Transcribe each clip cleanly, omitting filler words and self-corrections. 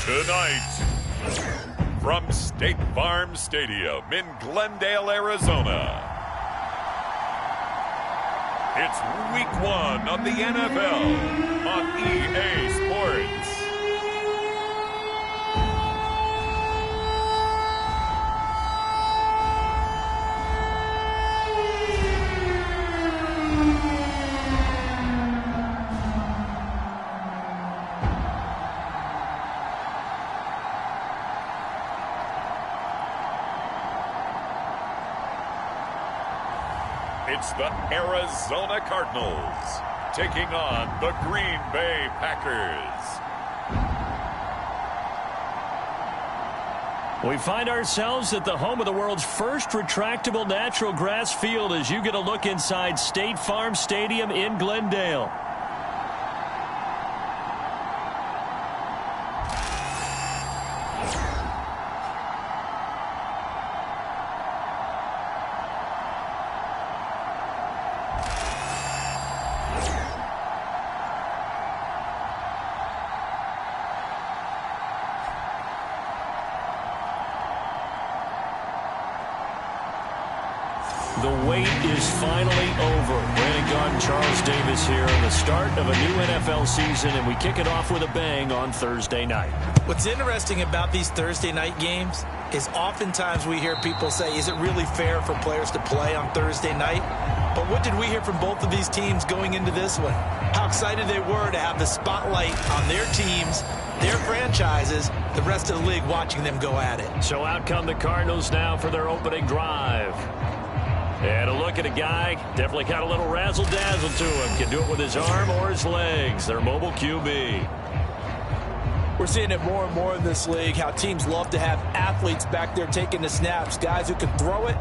Tonight, from State Farm Stadium in Glendale, Arizona, it's Week 1 of the NFL on EA Sports. It's the Arizona Cardinals taking on the Green Bay Packers. We find ourselves at the home of the world's first retractable natural grass field as you get a look inside State Farm Stadium in Glendale. The wait is finally over. Brandon Garden, Charles Davis here on the start of a new NFL season, and we kick it off with a bang on Thursday night. What's interesting about these Thursday night games is oftentimes we hear people say, is it really fair for players to play on Thursday night? But what did we hear from both of these teams going into this one? How excited they were to have the spotlight on their teams, their franchises, the rest of the league watching them go at it. So out come the Cardinals now for their opening drive. And a look at a guy, definitely got a little razzle-dazzle to him. Can do it with his arm or his legs. Their mobile QB. We're seeing it more and more in this league, how teams love to have athletes back there taking the snaps, guys who can throw it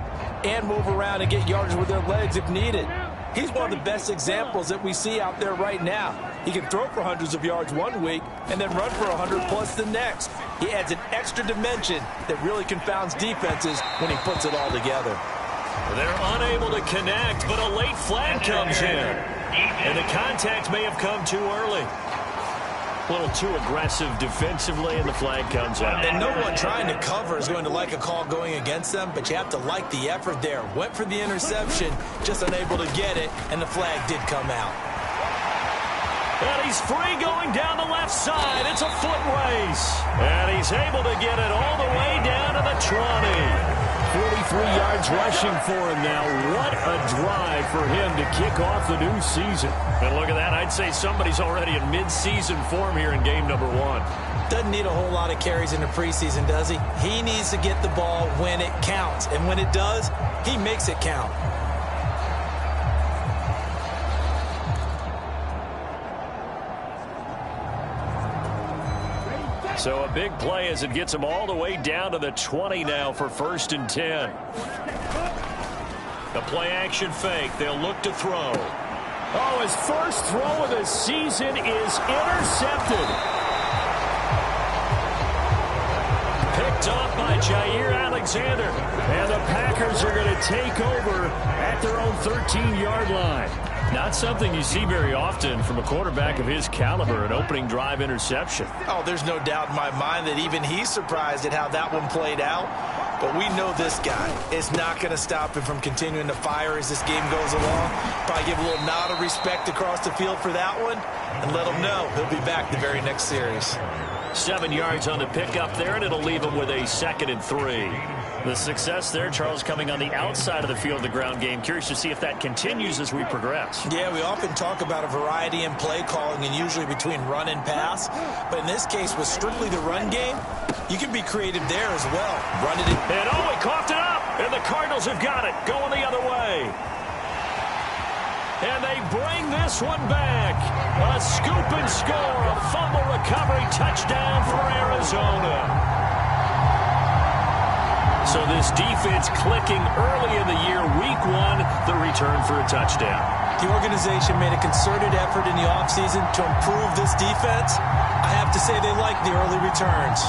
and move around and get yardage with their legs if needed. He's one of the best examples that we see out there right now. He can throw for hundreds of yards one week and then run for 100+ the next. He adds an extra dimension that really confounds defenses when he puts it all together. They're unable to connect, but a late flag comes in. And the contact may have come too early. A little too aggressive defensively, and the flag comes out. And no one trying to cover is going to like a call going against them, but you have to like the effort there. Went for the interception, just unable to get it, and the flag did come out. And he's free going down the left side. It's a foot race. And he's able to get it all the way down to the 20. 43 yards rushing for him now. What a drive for him to kick off the new season. And look at that. I'd say somebody's already in mid-season form here in game number 1. Doesn't need a whole lot of carries in the preseason, does he? He needs to get the ball when it counts. And when it does, he makes it count. So a big play as it gets him all the way down to the 20 now for 1st and 10. The play-action fake. They'll look to throw. Oh, his first throw of the season is intercepted. Picked up by Jair Alexander. And the Packers are going to take over at their own 13-yard line. Not something you see very often from a quarterback of his caliber, an opening drive interception. Oh, there's no doubt in my mind that even he's surprised at how that one played out. But we know this guy is not going to stop him from continuing to fire as this game goes along. Probably give a little nod of respect across the field for that one and let him know he'll be back the very next series. 7 yards on the pickup there, and it'll leave him with a 2nd and 3. The success there, Charles, coming on the outside of the field, the ground game. Curious to see if that continues as we progress. Yeah, we often talk about a variety in play calling and usually between run and pass. But in this case, with strictly the run game, you can be creative there as well. Run it in. And oh, he coughed it up. And the Cardinals have got it. Going the other way. And they bring this one back. A scoop and score. A fumble recovery touchdown for Arizona. So this defense clicking early in the year. Week 1, the return for a touchdown. The organization made a concerted effort in the offseason to improve this defense. I have to say they like the early returns.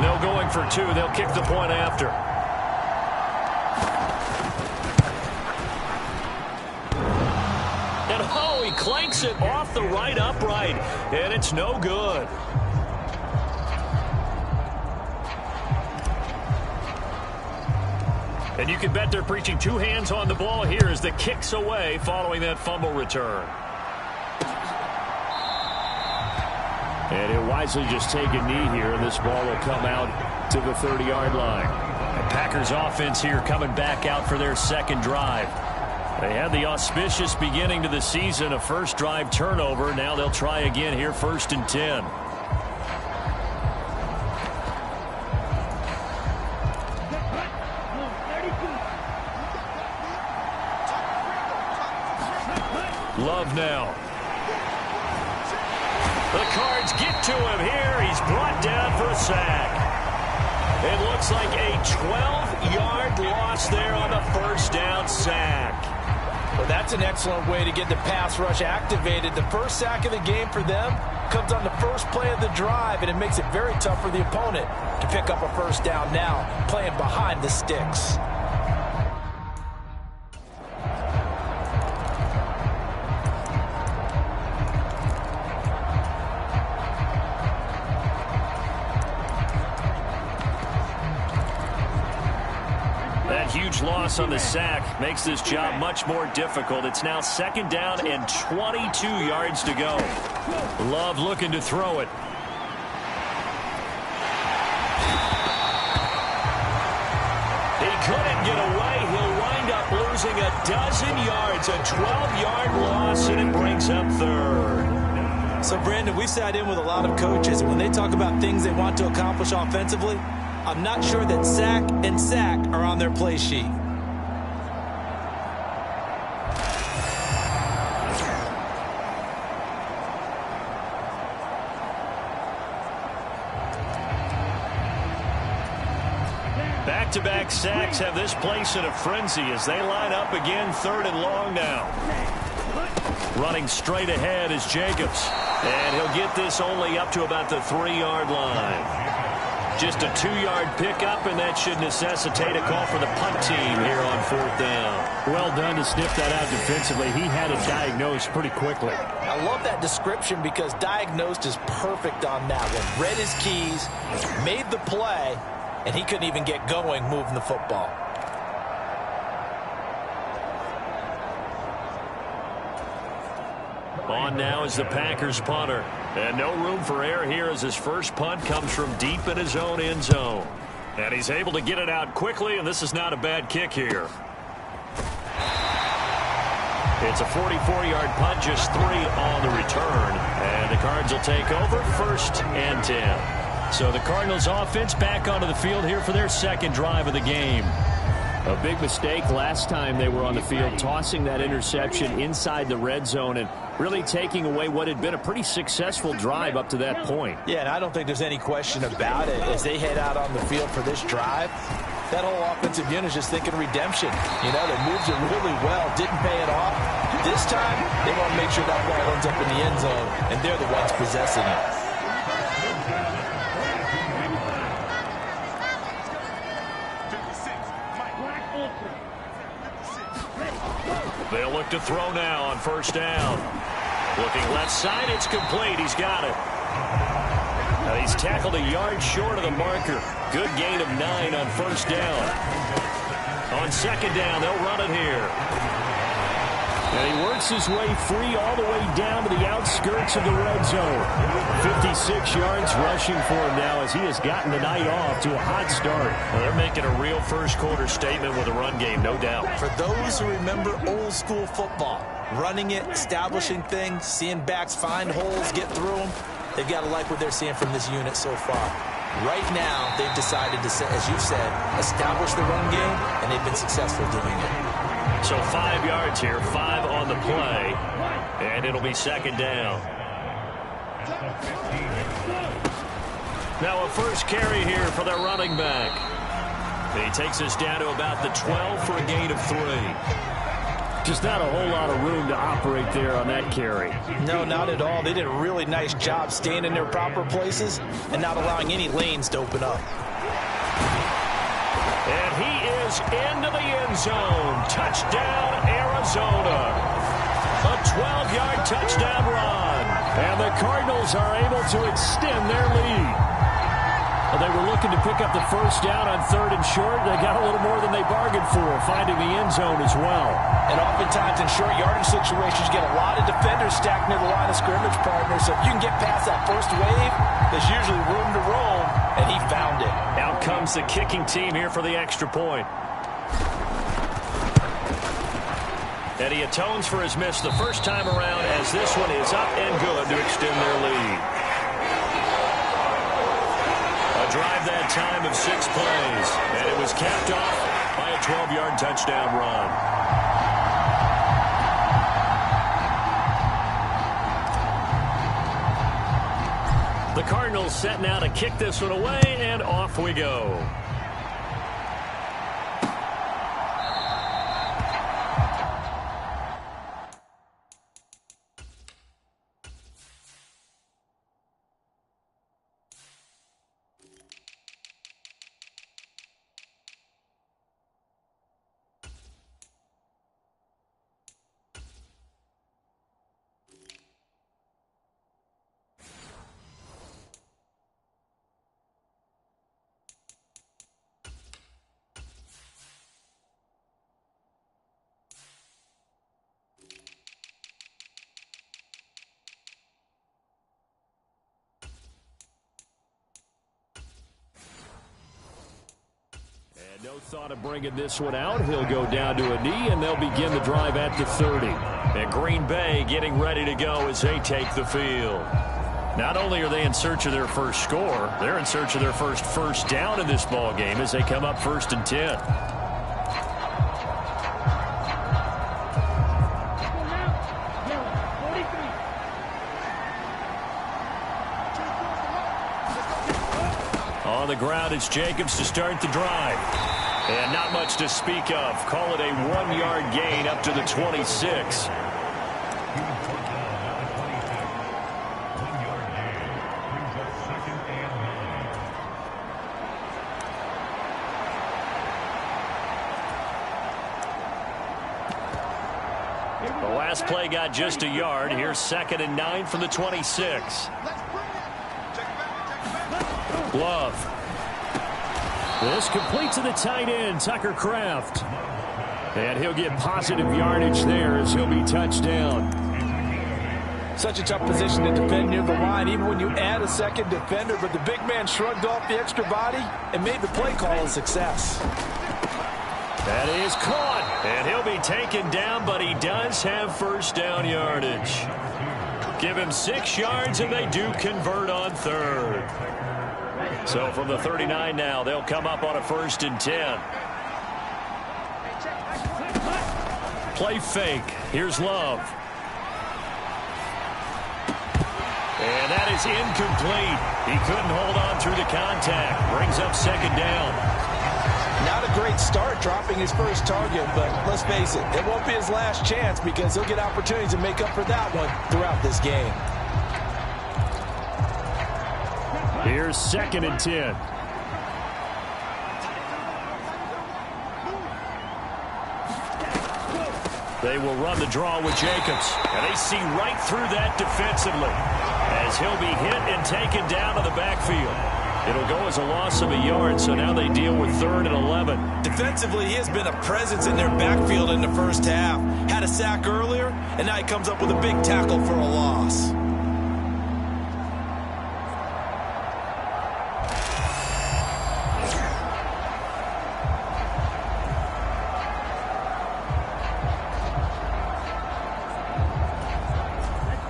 No going for 2. They'll kick the point after. And oh, he clanks it off the right upright, and it's no good. And you can bet they're preaching two hands on the ball here as the kick's away following that fumble return. And he'll wisely just take a knee here, and this ball will come out to the 30-yard line. The Packers offense here coming back out for their second drive. They had the auspicious beginning to the season, a first drive turnover. Now they'll try again here, 1st and 10. Love now. The Cards get to him here. He's brought down for a sack. It looks like a 12-yard loss there on the first down sack. Well, that's an excellent way to get the pass rush activated. The first sack of the game for them comes on the first play of the drive, and it makes it very tough for the opponent to pick up a first down now, playing behind the sticks. Huge loss on the sack makes this job much more difficult. It's now 2nd down and 22 yards to go. Love looking to throw it. He couldn't get away. He'll wind up losing a dozen yards, a 12-yard loss, and it brings up 3rd. So, Brandon, we sat in with a lot of coaches, and when they talk about things they want to accomplish offensively, I'm not sure that sack and sack are on their play sheet. Back-to-back sacks have this place in a frenzy as they line up again, 3rd and long now. Running straight ahead is Jacobs, and he'll get this only up to about the 3-yard line. Just a 2-yard pickup, and that should necessitate a call for the punt team here on 4th down. Well done to sniff that out defensively. He had it diagnosed pretty quickly. I love that description because diagnosed is perfect on that one. Read his keys, made the play, and he couldn't even get going moving the football. On now is the Packers punter. And no room for error here as his first punt comes from deep in his own end zone. And he's able to get it out quickly, and this is not a bad kick here. It's a 44-yard punt, just 3 on the return. And the Cards will take over, 1st and 10. So the Cardinals offense back onto the field here for their second drive of the game. A big mistake last time they were on the field, tossing that interception inside the red zone and really taking away what had been a pretty successful drive up to that point. Yeah, and I don't think there's any question about it. As they head out on the field for this drive, that whole offensive unit is just thinking redemption. You know, they moved it really well, didn't pay it off. This time, they want to make sure that ball ends up in the end zone, and they're the ones possessing it. They'll look to throw now on 1st down. Looking left side, it's complete. He's got it. Now he's tackled a yard short of the marker. Good gain of 9 on 1st down. On 2nd down, they'll run it here. And he works his way free all the way down to the outskirts of the red zone. 56 yards rushing for him now as he has gotten the night off to a hot start. Well, they're making a real first-quarter statement with a run game, no doubt. For those who remember old-school football, running it, establishing things, seeing backs find holes, get through them, they've got to like what they're seeing from this unit so far. Right now, they've decided to, as you've said, establish the run game, and they've been successful doing it. So 5 yards here, 5 on the play, and it'll be 2nd down. Now a first carry here for their running back. He takes us down to about the 12 for a gain of 3. Just not a whole lot of room to operate there on that carry. No, not at all. They did a really nice job staying in their proper places and not allowing any lanes to open up. And he is into the end zone. Touchdown, Arizona. A 12-yard touchdown run. And the Cardinals are able to extend their lead. Well, they were looking to pick up the first down on 3rd and short. They got a little more than they bargained for, finding the end zone as well. And oftentimes in short yardage situations, you get a lot of defenders stacked near the line of scrimmage, partner. So if you can get past that first wave, there's usually room to roam, and he found it. Out comes the kicking team here for the extra point. And he atones for his miss the first time around as this one is up and good to extend their lead. A drive that time of 6 plays, and it was capped off by a 12-yard touchdown run. The Cardinals set now to kick this one away, and off we go. No thought of bringing this one out. He'll go down to a knee, and they'll begin the drive at the 30. And Green Bay getting ready to go as they take the field. Not only are they in search of their first score, they're in search of their first down in this ball game as they come up 1st and 10. On the ground, it's Jacobs to start the drive. And not much to speak of. Call it a 1-yard gain up to the 26. The last play got just a yard. Here's 2nd and 9 from the 26. Love. This complete to the tight end, Tucker Kraft. And he'll get positive yardage there as he'll be touched down. Such a tough position to defend near the line, even when you add a second defender. But the big man shrugged off the extra body and made the play call a success. That is caught. And he'll be taken down, but he does have first down yardage. Give him 6 yards, and they do convert on 3rd. So from the 39 now, they'll come up on a 1st and 10. Play fake. Here's Love. And that is incomplete. He couldn't hold on through the contact. Brings up 2nd down. Not a great start dropping his first target, but let's face it, it won't be his last chance because he'll get opportunities to make up for that one throughout this game. Here's 2nd and 10. They will run the draw with Jacobs. And they see right through that defensively as he'll be hit and taken down to the backfield. It'll go as a loss of a yard, so now they deal with 3rd and 11. Defensively, he has been a presence in their backfield in the first half. Had a sack earlier, and now he comes up with a big tackle for a loss.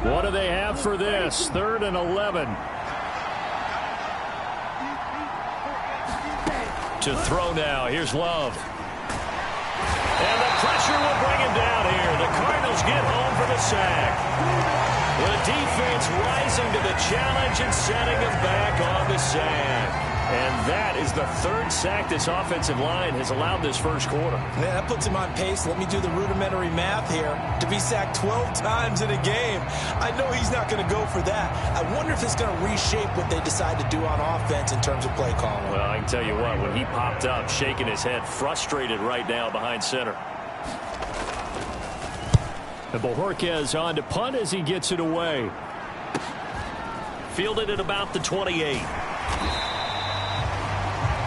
What do they have for this? 3rd and 11. To throw now. Here's Love. And the pressure will bring him down here. The Cardinals get home for the sack. The defense rising to the challenge and setting him back on the sack. And that is the 3rd sack this offensive line has allowed this first quarter. Yeah, that puts him on pace. Let me do the rudimentary math here. To be sacked 12 times in a game, I know he's not going to go for that. I wonder if it's going to reshape what they decide to do on offense in terms of play calling. Well, I can tell you what, when he popped up, shaking his head, frustrated right now behind center. And Bojorquez on to punt as he gets it away. Fielded at about the 28.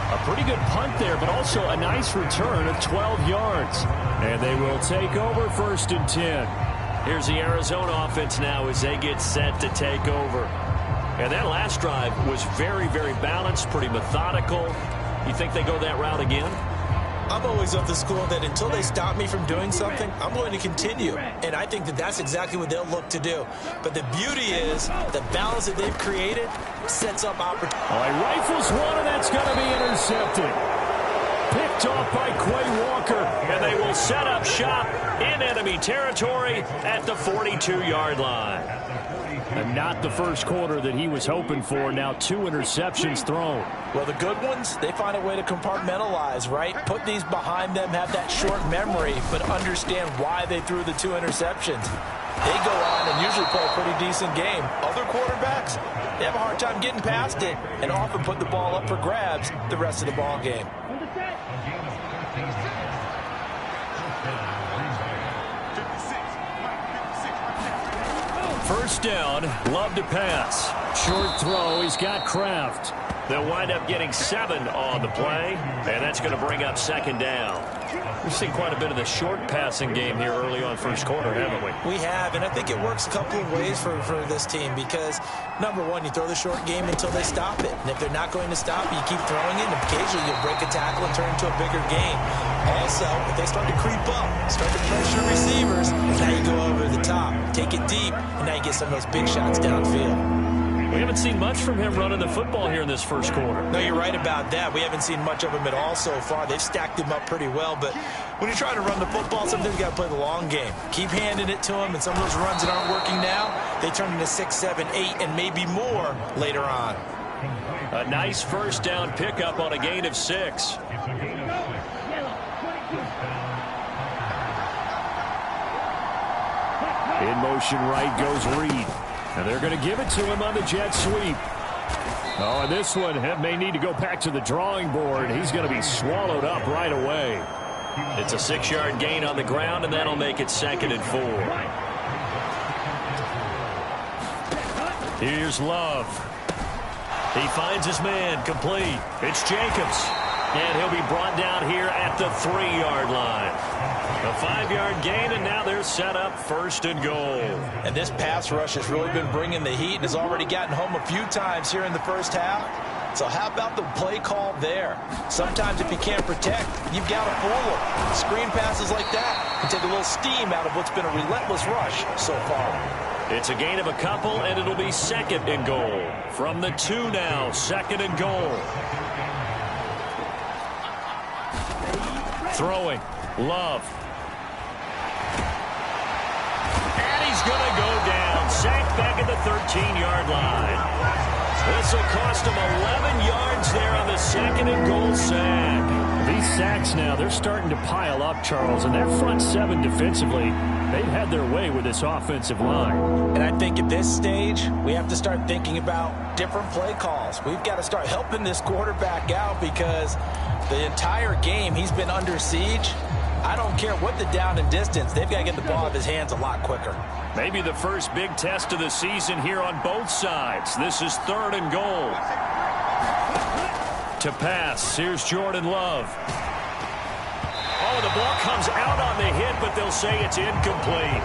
A pretty good punt there, but also a nice return of 12 yards. And they will take over 1st and 10. Here's the Arizona offense now as they get set to take over. And that last drive was very, very balanced, pretty methodical. You think they go that route again? I'm always of the school that until they stop me from doing something, I'm going to continue. And I think that that's exactly what they'll look to do. But the beauty is the balance that they've created sets up opportunity. Oh, he rifles one, and that's going to be intercepted. Picked off by Quay Walker. And they will set up shop in enemy territory at the 42-yard line. And not the first quarter that he was hoping for. Now 2 interceptions thrown. Well, the good ones, they find a way to compartmentalize, right? Put these behind them, have that short memory, but understand why they threw the 2 interceptions. They go on and usually play a pretty decent game. Other quarterbacks, they have a hard time getting past it and often put the ball up for grabs the rest of the ball game. First down, Love to pass. Short throw, he's got Kraft. They'll wind up getting 7 on the play, and that's going to bring up 2nd down. We've seen quite a bit of the short passing game here early on first quarter, haven't we? We have, and I think it works a couple of ways for this team because, number one, you throw the short game until they stop it. And if they're not going to stop it, you keep throwing it, and occasionally you'll break a tackle and turn it into a bigger game. Also, if they start to creep up, start to pressure receivers, now you go over the top, take it deep, and now you get some of those big shots downfield. We haven't seen much from him running the football here in this first quarter. No, you're right about that. We haven't seen much of him at all so far. They've stacked him up pretty well, but when you're trying to run the football, sometimes you got to play the long game. Keep handing it to him, and some of those runs that aren't working now, they turn into 6, 7, 8, and maybe more later on. A nice first down pickup on a gain of 6. In motion right goes Reed. And they're going to give it to him on the jet sweep. Oh, and this one may need to go back to the drawing board. He's going to be swallowed up right away. It's a 6-yard gain on the ground, and that'll make it 2nd and 4. Here's Love. He finds his man, complete. It's Jacobs. And he'll be brought down here at the 3-yard line. A 5-yard gain, and now they're set up 1st and goal. And this pass rush has really been bringing the heat and has already gotten home a few times here in the first half. So how about the play call there? Sometimes if you can't protect, you've got to fool them. Screen passes like that can take a little steam out of what's been a relentless rush so far. It's a gain of a couple, and it'll be 2nd and goal. From the 2 now, 2nd and goal. Throwing, Love. And he's going to go down. Sacked back at the 13-yard line. This will cost him 11 yards there on the 2nd and goal sack. These sacks now, they're starting to pile up, Charles, and their front 7 defensively, they've had their way with this offensive line. And I think at this stage, we have to start thinking about different play calls. We've got to start helping this quarterback out because the entire game he's been under siege. I don't care what the down and distance. They've got to get the ball out of his hands a lot quicker. Maybe the first big test of the season here on both sides. This is 3rd and goal. To pass, here's Jordan Love. Oh, the ball comes out on the hit, but they'll say it's incomplete.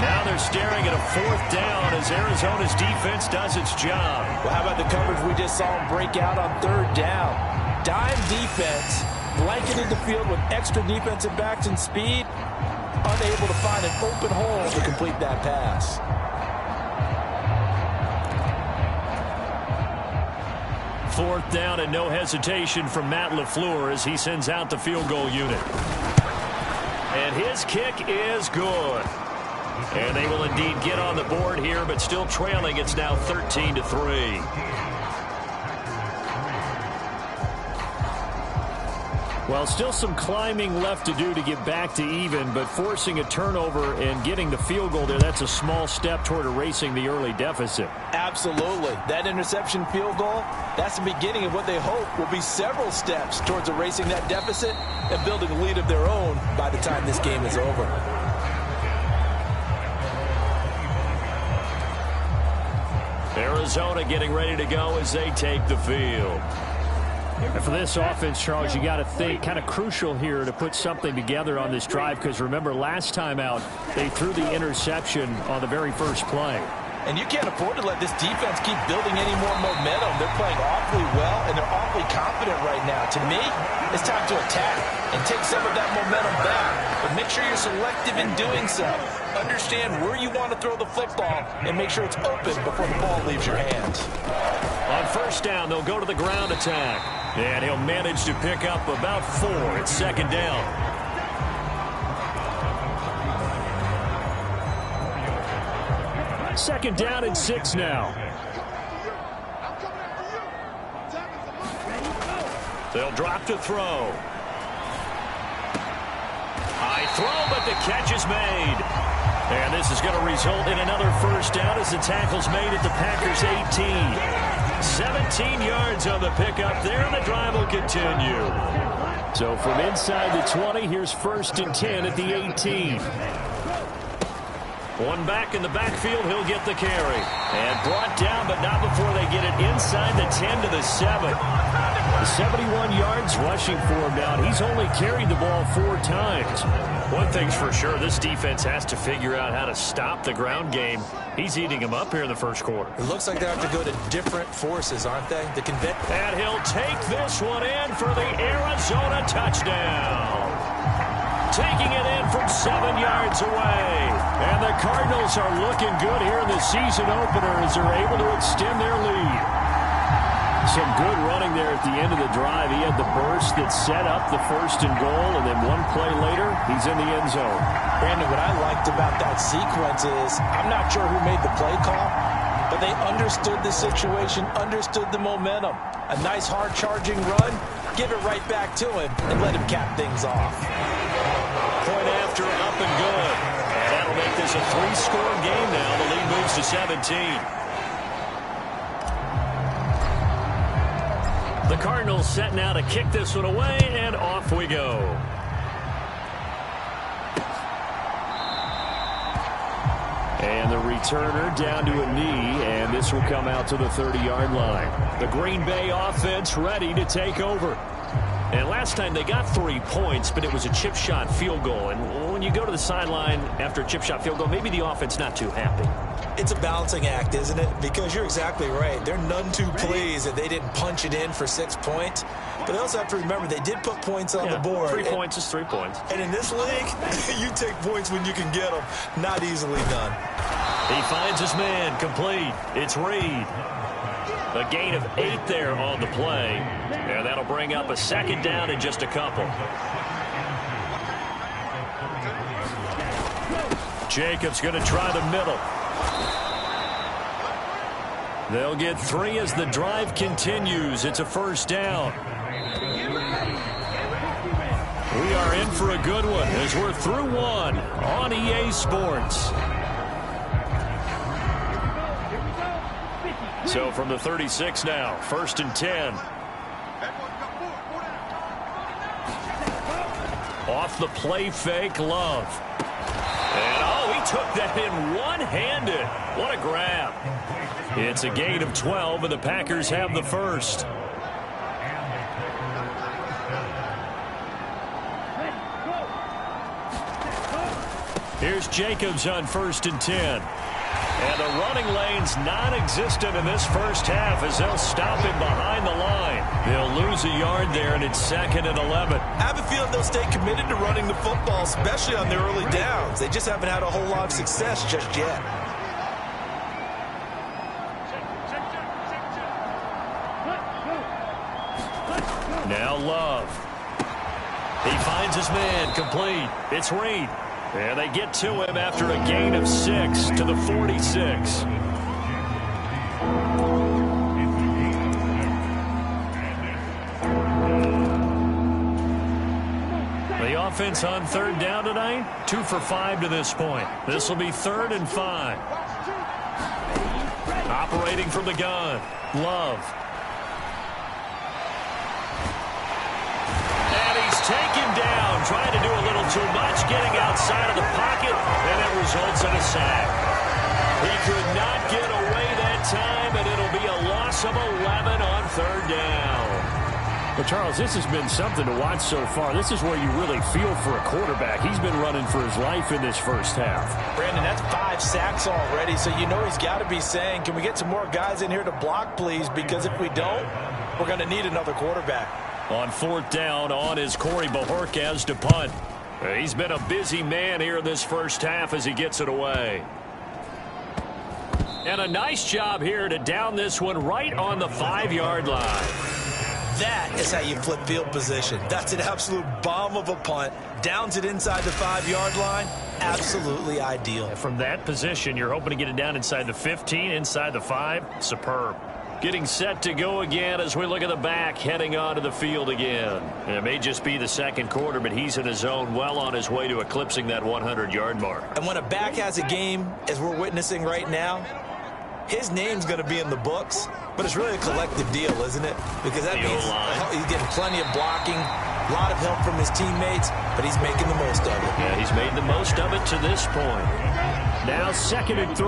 Now they're staring at a 4th down as Arizona's defense does its job. Well, how about the coverage we just saw him break out on 3rd down? Dime defense, blanketed the field with extra defensive backs and speed, unable to find an open hole to complete that pass. Fourth down and no hesitation from Matt LaFleur as he sends out the field goal unit. And his kick is good. And they will indeed get on the board here, but still trailing. It's now 13-3. Well, still some climbing left to do to get back to even, but forcing a turnover and getting the field goal there, that's a small step toward erasing the early deficit. Absolutely. That interception field goal, that's the beginning of what they hope will be several steps towards erasing that deficit and building a lead of their own by the time this game is over. Arizona getting ready to go as they take the field. And for this offense, Charles, you got to think kind of crucial here to put something together on this drive, because remember last time out they threw the interception on the very first play. And you can't afford to let this defense keep building any more momentum. They're playing awfully well, and they're awfully confident right now. To me, it's time to attack and take some of that momentum back. But make sure you're selective in doing so. Understand where you want to throw the football and make sure it's open before the ball leaves your hands. On first down, they'll go to the ground attack. And he'll manage to pick up about 4. It's second down. Second down and 6 now. They'll drop to throw. High throw, but the catch is made. And this is going to result in another first down as the tackle's made at the Packers' 18. 17 yards on the pickup there, and the drive will continue. So from inside the 20, here's first and 10 at the 18. One back in the backfield, he'll get the carry. And brought down, but not before they get it inside the 10 to the 7. 71 yards rushing for him now. He's only carried the ball 4 times. One thing's for sure, this defense has to figure out how to stop the ground game. He's eating them up here in the first quarter. It looks like they have to go to different forces, aren't they? And he'll take this one in for the Arizona touchdown. Taking it in from 7 yards away. And the Cardinals are looking good here in the season opener as they're able to extend their lead. Some good running there at the end of the drive. He had the burst that set up the first and goal, and then one play later, he's in the end zone. Brandon, what I liked about that sequence is I'm not sure who made the play call, but they understood the situation, understood the momentum. A nice hard-charging run, give it right back to him, and let him cap things off. Point after, up and good. And that'll make this a 3-score game now. The lead moves to 17. The Cardinals set now to kick this one away, and off we go. And the returner down to a knee, and this will come out to the 30-yard line. The Green Bay offense ready to take over. And last time they got 3 points, but it was a chip shot field goal. And when you go to the sideline after a chip shot field goal, maybe the offense not too happy. It's a balancing act, isn't it? Because you're exactly right. They're none too pleased that they didn't punch it in for 6 points. But they also have to remember they did put points on the board. 3 points is 3 points. And in this league, you take points when you can get them. Not easily done. He finds his man complete. It's Reed. A gain of 8 there on the play. And that'll bring up a second down in just a couple. Jacobs going to try the middle. They'll get 3 as the drive continues. It's a first down. We are in for a good one as we're through one on EA Sports. So from the 36 now, first and 10. Off the play fake, Love. And oh, he took that in one-handed. What a grab. It's a gain of 12, and the Packers have the first. Here's Jacobs on first and 10. And the running lane's non-existent in this first half as they'll stop him behind the line. They'll lose a yard there, and it's second and 11. I have a feeling they'll stay committed to running the football, especially on their early downs. They just haven't had a whole lot of success just yet. Now Love. He finds his man complete. It's Reed. And they get to him after a gain of 6 to the 46. The offense on third down tonight, 2 for 5 to this point. This will be 3rd and 5. Operating from the gun, Love. Taken down, trying to do a little too much, getting outside of the pocket, and it results in a sack. He could not get away that that time, and it'll be a loss of 11 on third down. Well, Charles, this has been something to watch so far. This is where you really feel for a quarterback. He's been running for his life in this first half. Brandon, that's 5 sacks already, so you know he's got to be saying, can we get some more guys in here to block, please? Because if we don't, we're going to need another quarterback. On fourth down, on is Corey Bajorquez to punt. He's been a busy man here in this first half as he gets it away. And a nice job here to down this one right on the 5-yard line. That is how you flip field position. That's an absolute bomb of a punt. Downs it inside the 5-yard line. Absolutely ideal. From that position, you're hoping to get it down inside the 15, inside the 5. Superb. Getting set to go again as we look at the back, heading onto the field again. And it may just be the second quarter, but he's in his zone, well on his way to eclipsing that 100-yard mark. And when a back has a game, as we're witnessing right now, his name's going to be in the books, but it's really a collective deal, isn't it? Because that means he's getting plenty of blocking, a lot of help from his teammates, but he's making the most of it. Yeah, he's made the most of it to this point. Now 2nd and 3.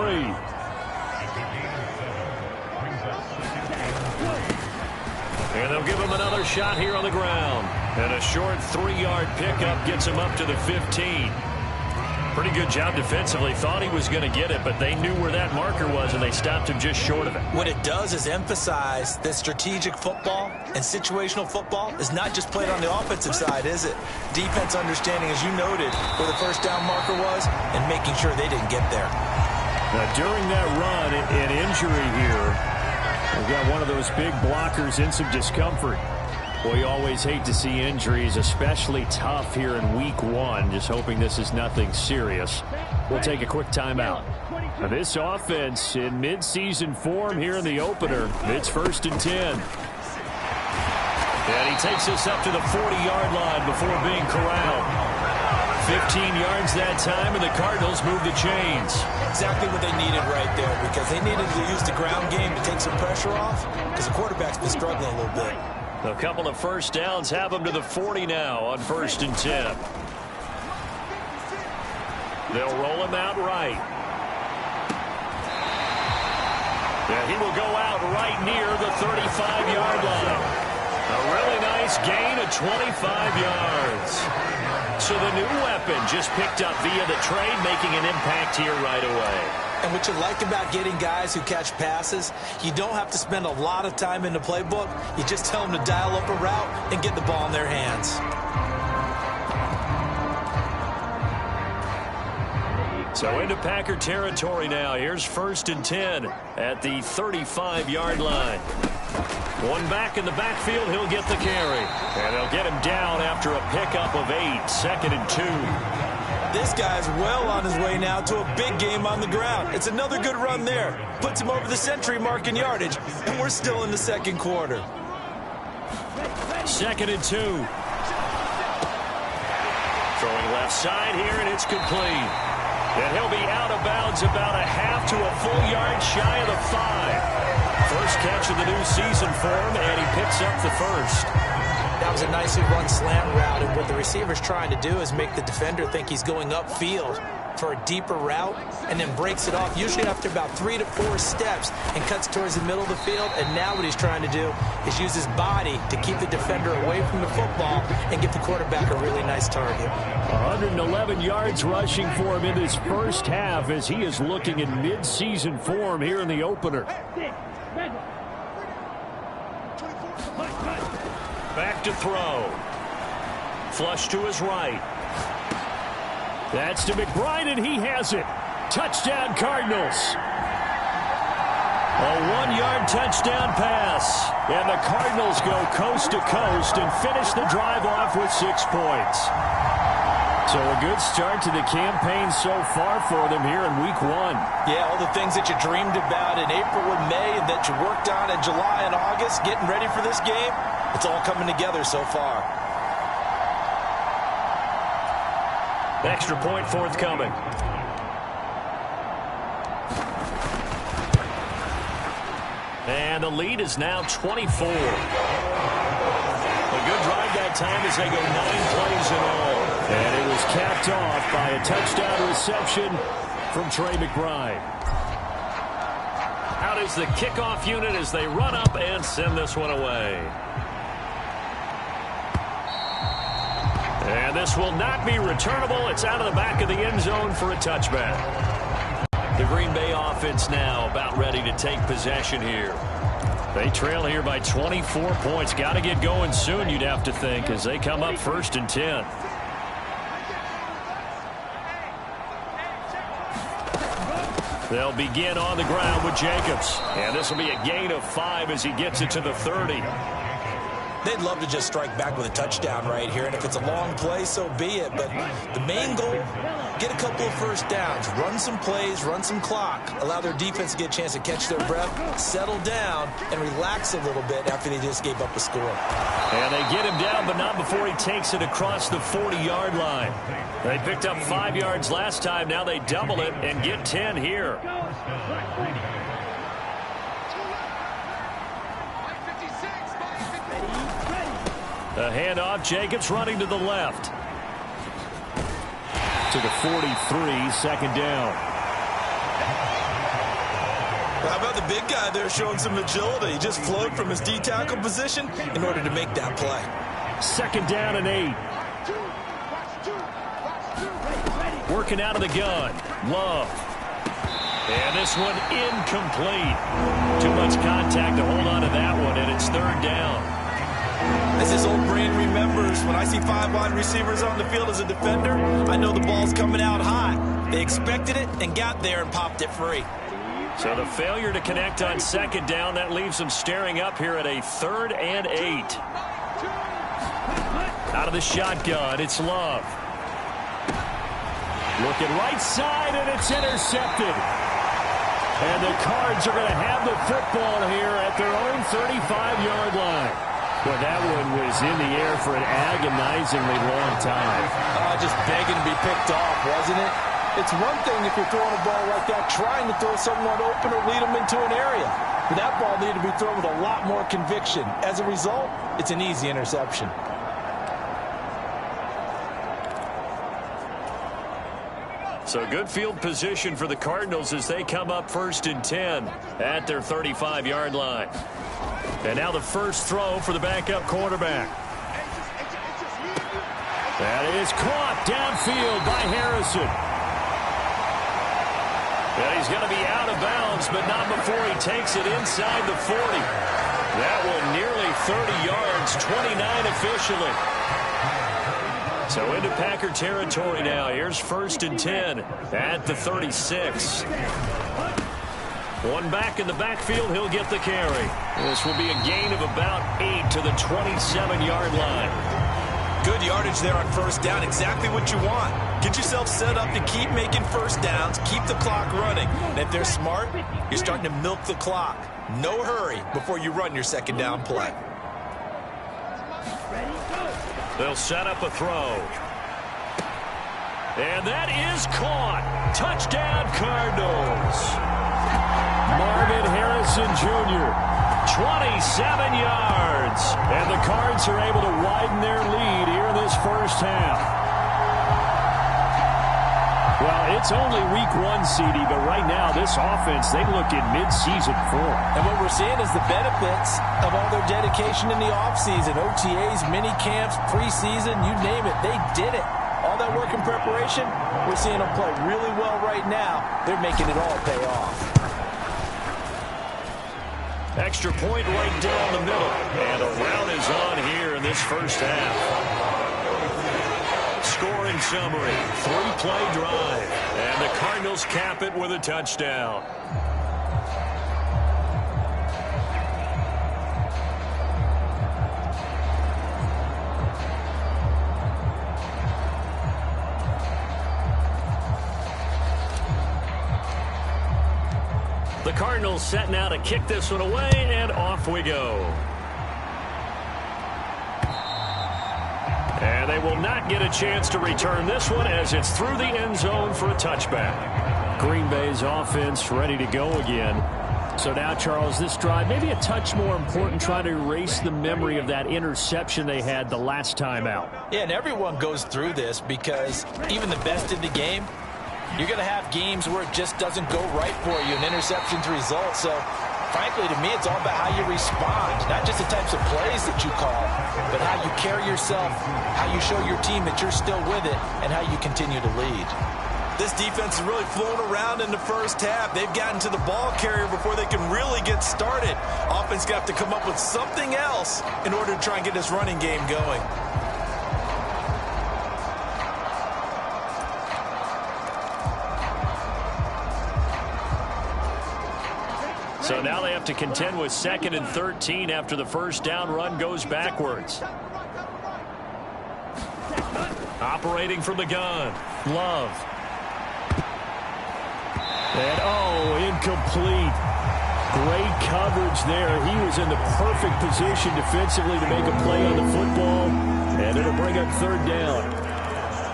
And they'll give him another shot here on the ground. And a short 3-yard pickup gets him up to the 15. Pretty good job defensively. Thought he was going to get it, but they knew where that marker was, and they stopped him just short of it. What it does is emphasize that strategic football and situational football is not just played on the offensive side, is it? Defense understanding, as you noted, where the first down marker was and making sure they didn't get there. Now, during that run, an injury here, we've got one of those big blockers in some discomfort. Well, you always hate to see injuries, especially tough here in week 1. Just hoping this is nothing serious. We'll take a quick timeout. Now, this offense in midseason form here in the opener. It's 1st and 10. And he takes us up to the 40-yard line before being corralled. 15 yards that time, and the Cardinals move the chains. Exactly what they needed right there, because they needed to use the ground game to take some pressure off, because the quarterback's been struggling a little bit. A couple of first downs have him to the 40 now on 1st and 10. They'll roll him out right. Yeah, he will go out right near the 35-yard line. A really nice gain of 25 yards. So the new weapon just picked up via the trade, making an impact here right away. And what you like about getting guys who catch passes, you don't have to spend a lot of time in the playbook. You just tell them to dial up a route and get the ball in their hands. So into Packer territory now. Here's 1st and 10 at the 35-yard line. One back in the backfield, he'll get the carry. And they'll get him down after a pickup of 8, 2nd and 2. This guy's well on his way now to a big game on the ground. It's another good run there. Puts him over the century mark in yardage, and we're still in the second quarter. 2nd and 2. Throwing left side here, and it's complete. And he'll be out of bounds about a half to a full yard shy of the 5. First catch of the new season for him, and he picks up the first. That was a nicely run slant route, and what the receiver's trying to do is make the defender think he's going upfield for a deeper route, and then breaks it off, usually after about 3 to 4 steps, and cuts towards the middle of the field. And now what he's trying to do is use his body to keep the defender away from the football and give the quarterback a really nice target. 111 yards rushing for him in this first half as he is looking in mid-season form here in the opener. Back to throw. Flush to his right. That's to McBride, and he has it. Touchdown, Cardinals. A 1-yard touchdown pass. And the Cardinals go coast to coast and finish the drive off with 6 points. So a good start to the campaign so far for them here in week 1. Yeah, all the things that you dreamed about in April and May and that you worked on in July and August, getting ready for this game, it's all coming together so far. Extra point forthcoming. And the lead is now 24. A good drive that time as they go 9 plays in all. And it was capped off by a touchdown reception from Trey McBride. Out is the kickoff unit as they run up and send this one away. And this will not be returnable. It's out of the back of the end zone for a touchback. The Green Bay offense now about ready to take possession here. They trail here by 24 points. Got to get going soon, you'd have to think, as they come up 1st and 10. They'll begin on the ground with Jacobs. And this will be a gain of 5 as he gets it to the 30. They'd love to just strike back with a touchdown right here, and if it's a long play, so be it. But the main goal, get a couple of first downs, run some plays, run some clock, allow their defense to get a chance to catch their breath, settle down, and relax a little bit after they just gave up a score. And they get him down, but not before he takes it across the 40-yard line. They picked up 5 yards last time. Now they double it and get 10 here. A handoff, Jacobs running to the left. To the 43, 2nd down. Well, how about the big guy there showing some agility? He just flowed from his D-tackle position in order to make that play. 2nd down and 8. Working out of the gun. Love. And this one incomplete. Too much contact to hold on to that one, and it's 3rd down. As his old brain remembers, when I see 5 wide receivers on the field as a defender, I know the ball's coming out hot. They expected it and got there and popped it free. So the failure to connect on 2nd down, that leaves them staring up here at a 3rd and 8. Out of the shotgun, it's Love. Looking right side, and it's intercepted. And the Cards are going to have the football here at their own 35-yard line. Well, that one was in the air for an agonizingly long time. Just begging to be picked off, wasn't it? It's one thing if you're throwing a ball like that, trying to throw someone open or lead them into an area. But that ball needed to be thrown with a lot more conviction. As a result, it's an easy interception. So good field position for the Cardinals as they come up 1st and 10 at their 35-yard line. And now the first throw for the backup quarterback. That is caught downfield by Harrison. And he's going to be out of bounds, but not before he takes it inside the 40. That one nearly 30 yards, 29 officially. So into Packer territory now. Here's 1st and 10 at the 36. One back in the backfield, he'll get the carry. This will be a gain of about 8 to the 27-yard line. Good yardage there on 1st down, exactly what you want. Get yourself set up to keep making first downs, keep the clock running. And if they're smart, you're starting to milk the clock. No hurry before you run your 2nd down play. They'll set up a throw. And that is caught. Touchdown, Cardinals. Marvin Harrison Jr., 27 yards. And the Cards are able to widen their lead here in this first half. Well, it's only week 1, CD, but right now this offense, they look in mid-season form. And what we're seeing is the benefits of all their dedication in the offseason. OTAs, mini camps, preseason, you name it, they did it. All that work in preparation, we're seeing them play really well right now. They're making it all pay off. Extra point right down the middle. And a rout is on here in this first half. Scoring summary, 3-play drive. And the Cardinals cap it with a touchdown. The Cardinals setting out to kick this one away, and off we go. And they will not get a chance to return this one as it's through the end zone for a touchback. Green Bay's offense ready to go again. So now, Charles, this drive maybe a touch more important, trying to erase the memory of that interception they had the last time out. Yeah, and everyone goes through this because even the best in the game, You're going to have games where it just doesn't go right for you, and interceptions result. So, frankly, to me, it's all about how you respond. Not just the types of plays that you call, but how you carry yourself, how you show your team that you're still with it, and how you continue to lead. This defense is really flown around in the first half. They've gotten to the ball carrier before they can really get started. Offense got to come up with something else in order to try and get this running game going. So now they have to contend with 2nd and 13 after the first down run goes backwards. Operating from the gun, Love. And, incomplete. Great coverage there. He was in the perfect position defensively to make a play on the football, and it'll bring up 3rd down.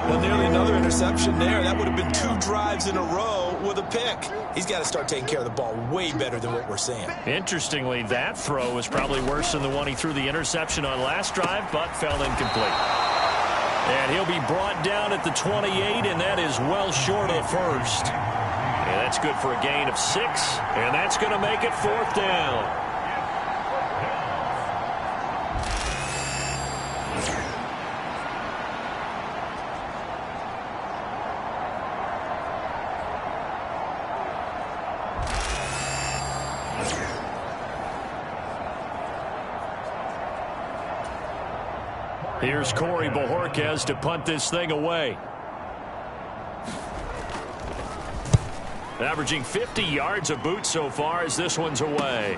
Well, nearly another interception there. That would have been 2 drives in a row with a pick. He's got to start taking care of the ball way better than what we're seeing. Interestingly, that throw was probably worse than the one he threw the interception on last drive, but fell incomplete. And he'll be brought down at the 28, and that is well short of the first. And that's good for a gain of 6, and that's going to make it 4th down. Here's Corey Bojorquez to punt this thing away. Averaging 50 yards a boot so far as this one's away.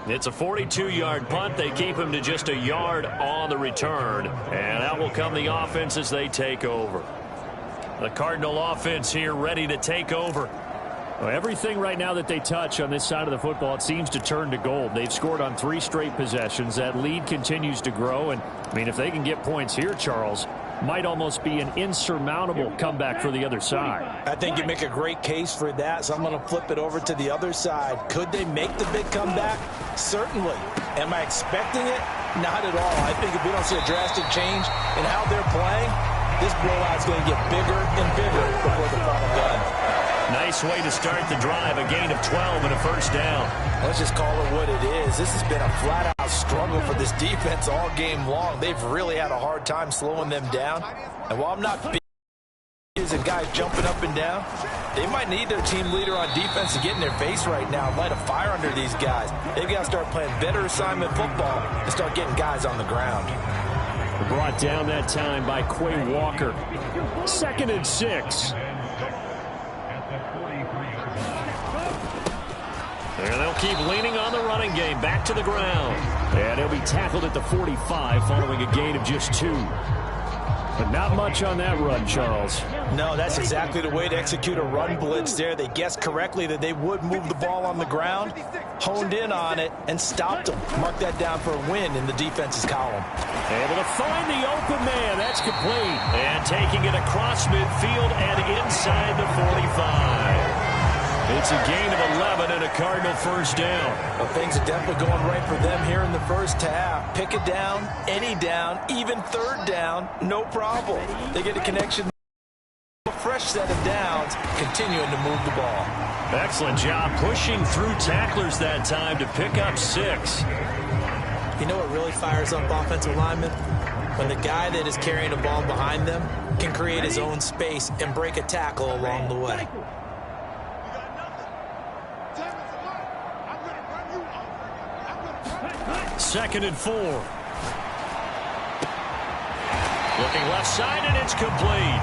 It's a 42-yard punt. They keep him to just a yard on the return. And out will come the offense as they take over. The Cardinal offense here ready to take over. Well, everything right now that they touch on this side of the football, it seems to turn to gold. They've scored on 3 straight possessions. That lead continues to grow. And, I mean, if they can get points here, Charles, might almost be an insurmountable comeback for the other side. I think you make a great case for that, so I'm going to flip it over to the other side. Could they make the big comeback? Certainly. Am I expecting it? Not at all. I think if we don't see a drastic change in how they're playing, this blowout is going to get bigger and bigger before the final gun. Nice way to start the drive, a gain of 12 and a 1st down. Let's just call it what it is. This has been a flat-out struggle for this defense all game long. They've really had a hard time slowing them down. And while I'm not big and guys jumping up and down, they might need their team leader on defense to get in their face right now and light a fire under these guys. They've got to start playing better assignment football and start getting guys on the ground. Brought down that time by Quay Walker. 2nd and 6. And they'll keep leaning on the running game. Back to the ground. And he'll be tackled at the 45 following a gain of just 2. But not much on that run, Charles. No, that's exactly the way to execute a run blitz there. They guessed correctly that they would move the ball on the ground, honed in on it, and stopped them. Mark that down for a win in the defense's column. Able to find the open man. That's complete. And taking it across midfield and inside the 45. It's a gain of 11 and a Cardinal 1st down. Well, things are definitely going right for them here in the first half. Pick it down, any down, even 3rd down, no problem. They get a connection. A fresh set of downs, continuing to move the ball. Excellent job pushing through tacklers that time to pick up 6. You know what really fires up offensive linemen? When the guy that is carrying the ball behind them can create his own space and break a tackle along the way. 2nd and 4. Looking left side, and it's complete.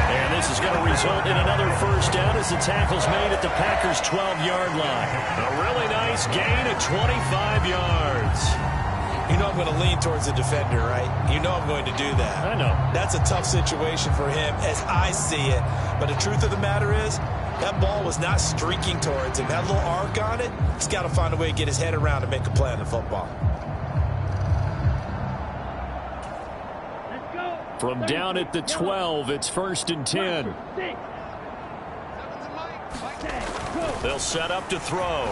And this is going to result in another 1st down as the tackle's made at the Packers' 12-yard line. A really nice gain of 25 yards. You know I'm going to lean towards the defender, right? You know I'm going to do that. I know. That's a tough situation for him as I see it. But the truth of the matter is, that ball was not streaking towards him. That little arc on it, he's got to find a way to get his head around and make a play on the football. From down at the 12, it's 1st and 10. They'll set up to throw.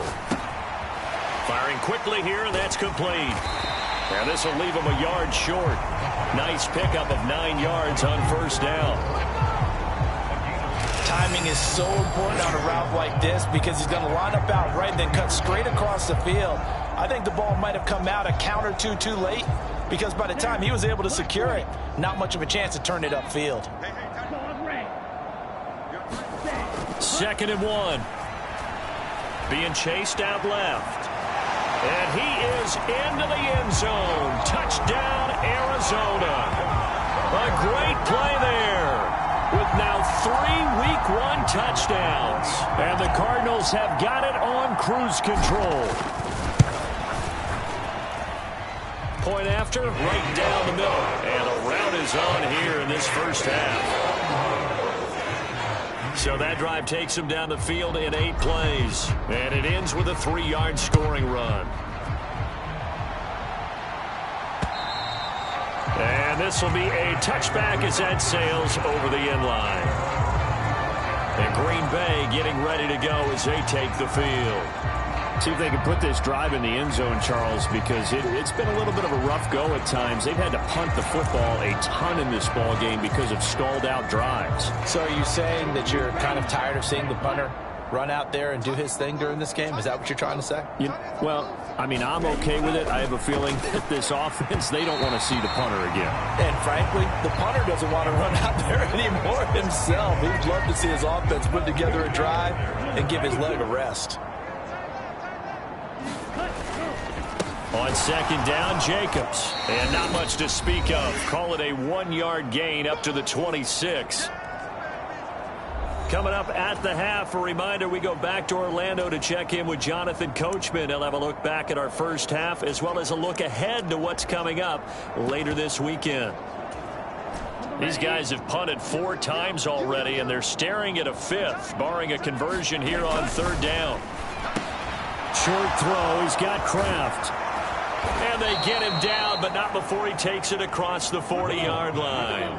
Firing quickly here, and that's complete. And this will leave him a yard short. Nice pickup of 9 yards on first down. Timing is so important on a route like this because he's going to line up out right and then cut straight across the field. I think the ball might have come out a count or two too late because by the time he was able to secure it, not much of a chance to turn it upfield. 2nd and 1. Being chased out left. And he is into the end zone. Touchdown, Arizona. A great play there with now 3 Week 1 touchdowns. And the Cardinals have got it on cruise control. Point after, right down the middle. And a route is on here in this first half. So that drive takes him down the field in 8 plays. And it ends with a 3-yard scoring run. And this will be a touchback as that sails over the end line. And Green Bay getting ready to go as they take the field. See if they can put this drive in the end zone, Charles, because it's been a little bit of a rough go at times. They've had to punt the football a ton in this ball game because of stalled-out drives. So are you saying that you're kind of tired of seeing the punter run out there and do his thing during this game? Is that what you're trying to say? Well, I mean, I'm okay with it. I have a feeling that this offense, they don't want to see the punter again. And frankly, the punter doesn't want to run out there anymore himself. He'd love to see his offense put together a drive and give his leg a rest. On 2nd down, Jacobs. And not much to speak of. Call it a 1-yard gain up to the 26. Coming up at the half, a reminder, we go back to Orlando to check in with Jonathan Coachman. He'll have a look back at our first half as well as a look ahead to what's coming up later this weekend. These guys have punted 4 times already, and they're staring at a 5th, barring a conversion here on 3rd down. Short throw. He's got Kraft. And they get him down, but not before he takes it across the 40-yard line.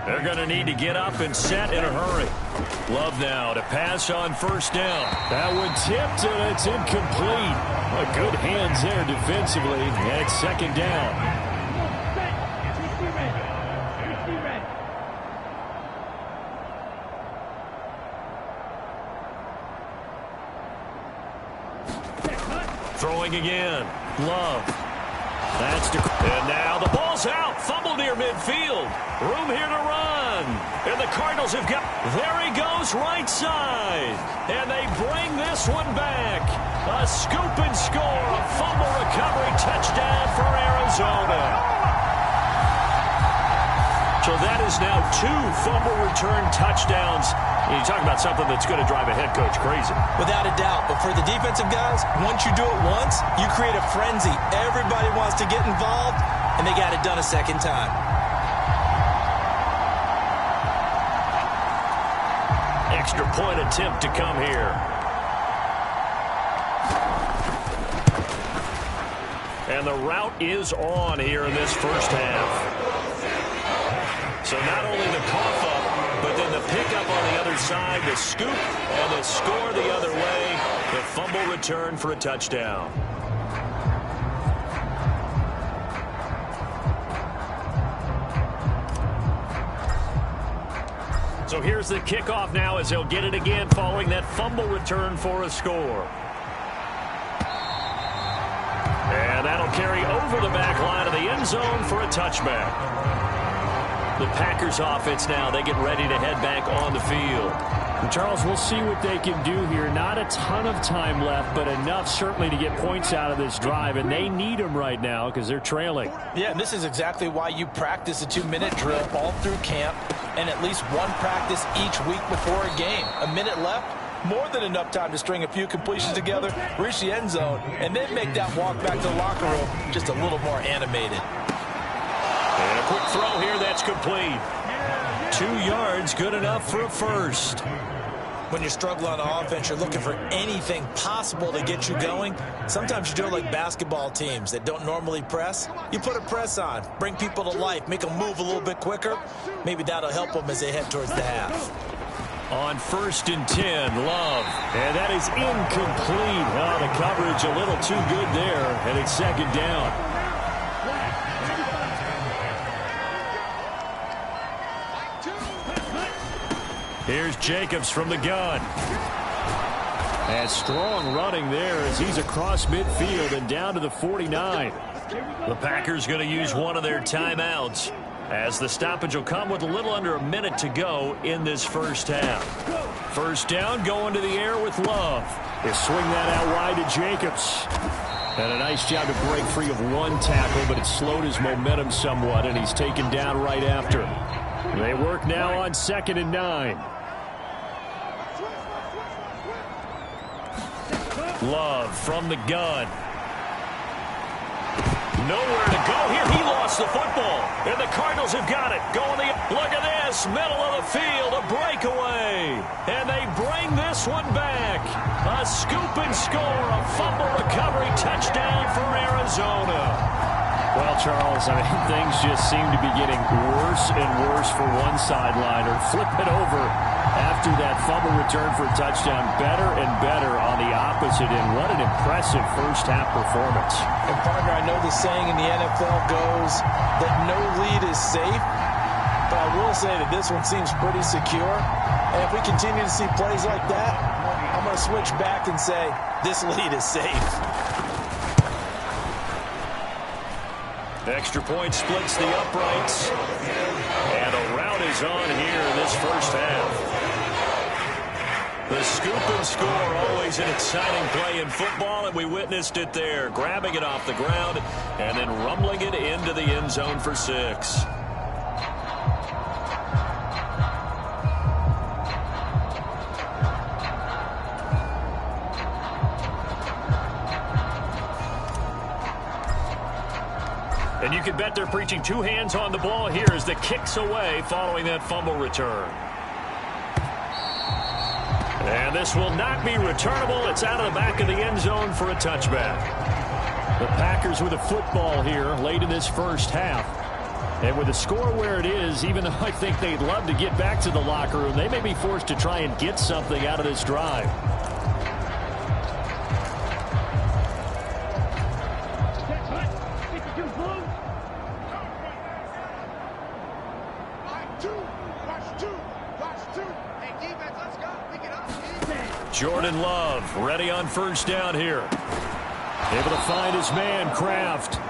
They're going to need to get up and set in a hurry. Love now to pass on 1st down. That one tipped, and it's incomplete. Good hands there defensively. And it's 2nd down. Throwing again. Love. And now the ball's out. Fumble near midfield. Room here to run. And the Cardinals have got... There he goes, right side. And they bring this one back. A scoop and score. A fumble recovery touchdown for Arizona. So that is now 2 fumble return touchdowns. You talk about something that's going to drive a head coach crazy. Without a doubt. But for the defensive guys, once you do it once, you create a frenzy. Everybody wants to get involved, and they got it done a 2nd time. Extra point attempt to come here. And the route is on here in this first half. So not only the cough up, but then the pickup on the other side, the scoop, and the score the other way. The fumble return for a touchdown. So here's the kickoff now as they'll get it again following that fumble return for a score. And that'll carry over the back line of the end zone for a touchback. The Packers offense now, they get ready to head back on the field. And Charles, we'll see what they can do here. Not a ton of time left, but enough certainly to get points out of this drive, and they need them right now because they're trailing. Yeah, and this is exactly why you practice a 2-minute drill all through camp and at least one practice each week before a game. A minute left, more than enough time to string a few completions together, reach the end zone, and then make that walk back to the locker room just a little more animated. And a quick throw here, that's complete. 2 yards, good enough for a first. When you're struggling on offense, you're looking for anything possible to get you going. Sometimes you do it like basketball teams that don't normally press. You put a press on, bring people to life, make them move a little bit quicker. Maybe that'll help them as they head towards the half. On 1st and 10, Love. And that is incomplete. Oh, the coverage a little too good there, and it's 2nd down. Here's Jacobs from the gun. And strong running there as he's across midfield and down to the 49. The Packers going to use one of their timeouts as the stoppage will come with a little under a minute to go in this first half. First down, going to the air with Love. They swing that out wide to Jacobs. And a nice job to break free of one tackle, but it slowed his momentum somewhat, and he's taken down right after. They work now on 2nd and 9. Love from the gun. Nowhere to go here. He lost the football. And the Cardinals have got it. Look at this. Middle of the field. A breakaway. And they bring this one back. A scoop and score. A fumble recovery touchdown for Arizona. Well, Charles, I mean, things just seem to be getting worse and worse for one sideliner. Flip it over after that fumble return for a touchdown. Better and better on the opposite end. What an impressive first-half performance. And, partner, I know the saying in the NFL goes that no lead is safe, but I will say that this one seems pretty secure. And if we continue to see plays like that, I'm going to switch back and say this lead is safe. Extra point splits the uprights. And a rout is on here in this first half. The scoop and score, always an exciting play in football, and we witnessed it there. Grabbing it off the ground and then rumbling it into the end zone for 6. And you can bet they're preaching 2 hands on the ball here as the kicks away following that fumble return. And this will not be returnable. It's out of the back of the end zone for a touchback. The Packers with a football here late in this first half. And with the score where it is, even though I think they'd love to get back to the locker room, they may be forced to try and get something out of this drive. Jordan Love ready on first down here. Able to find his man, Kraft.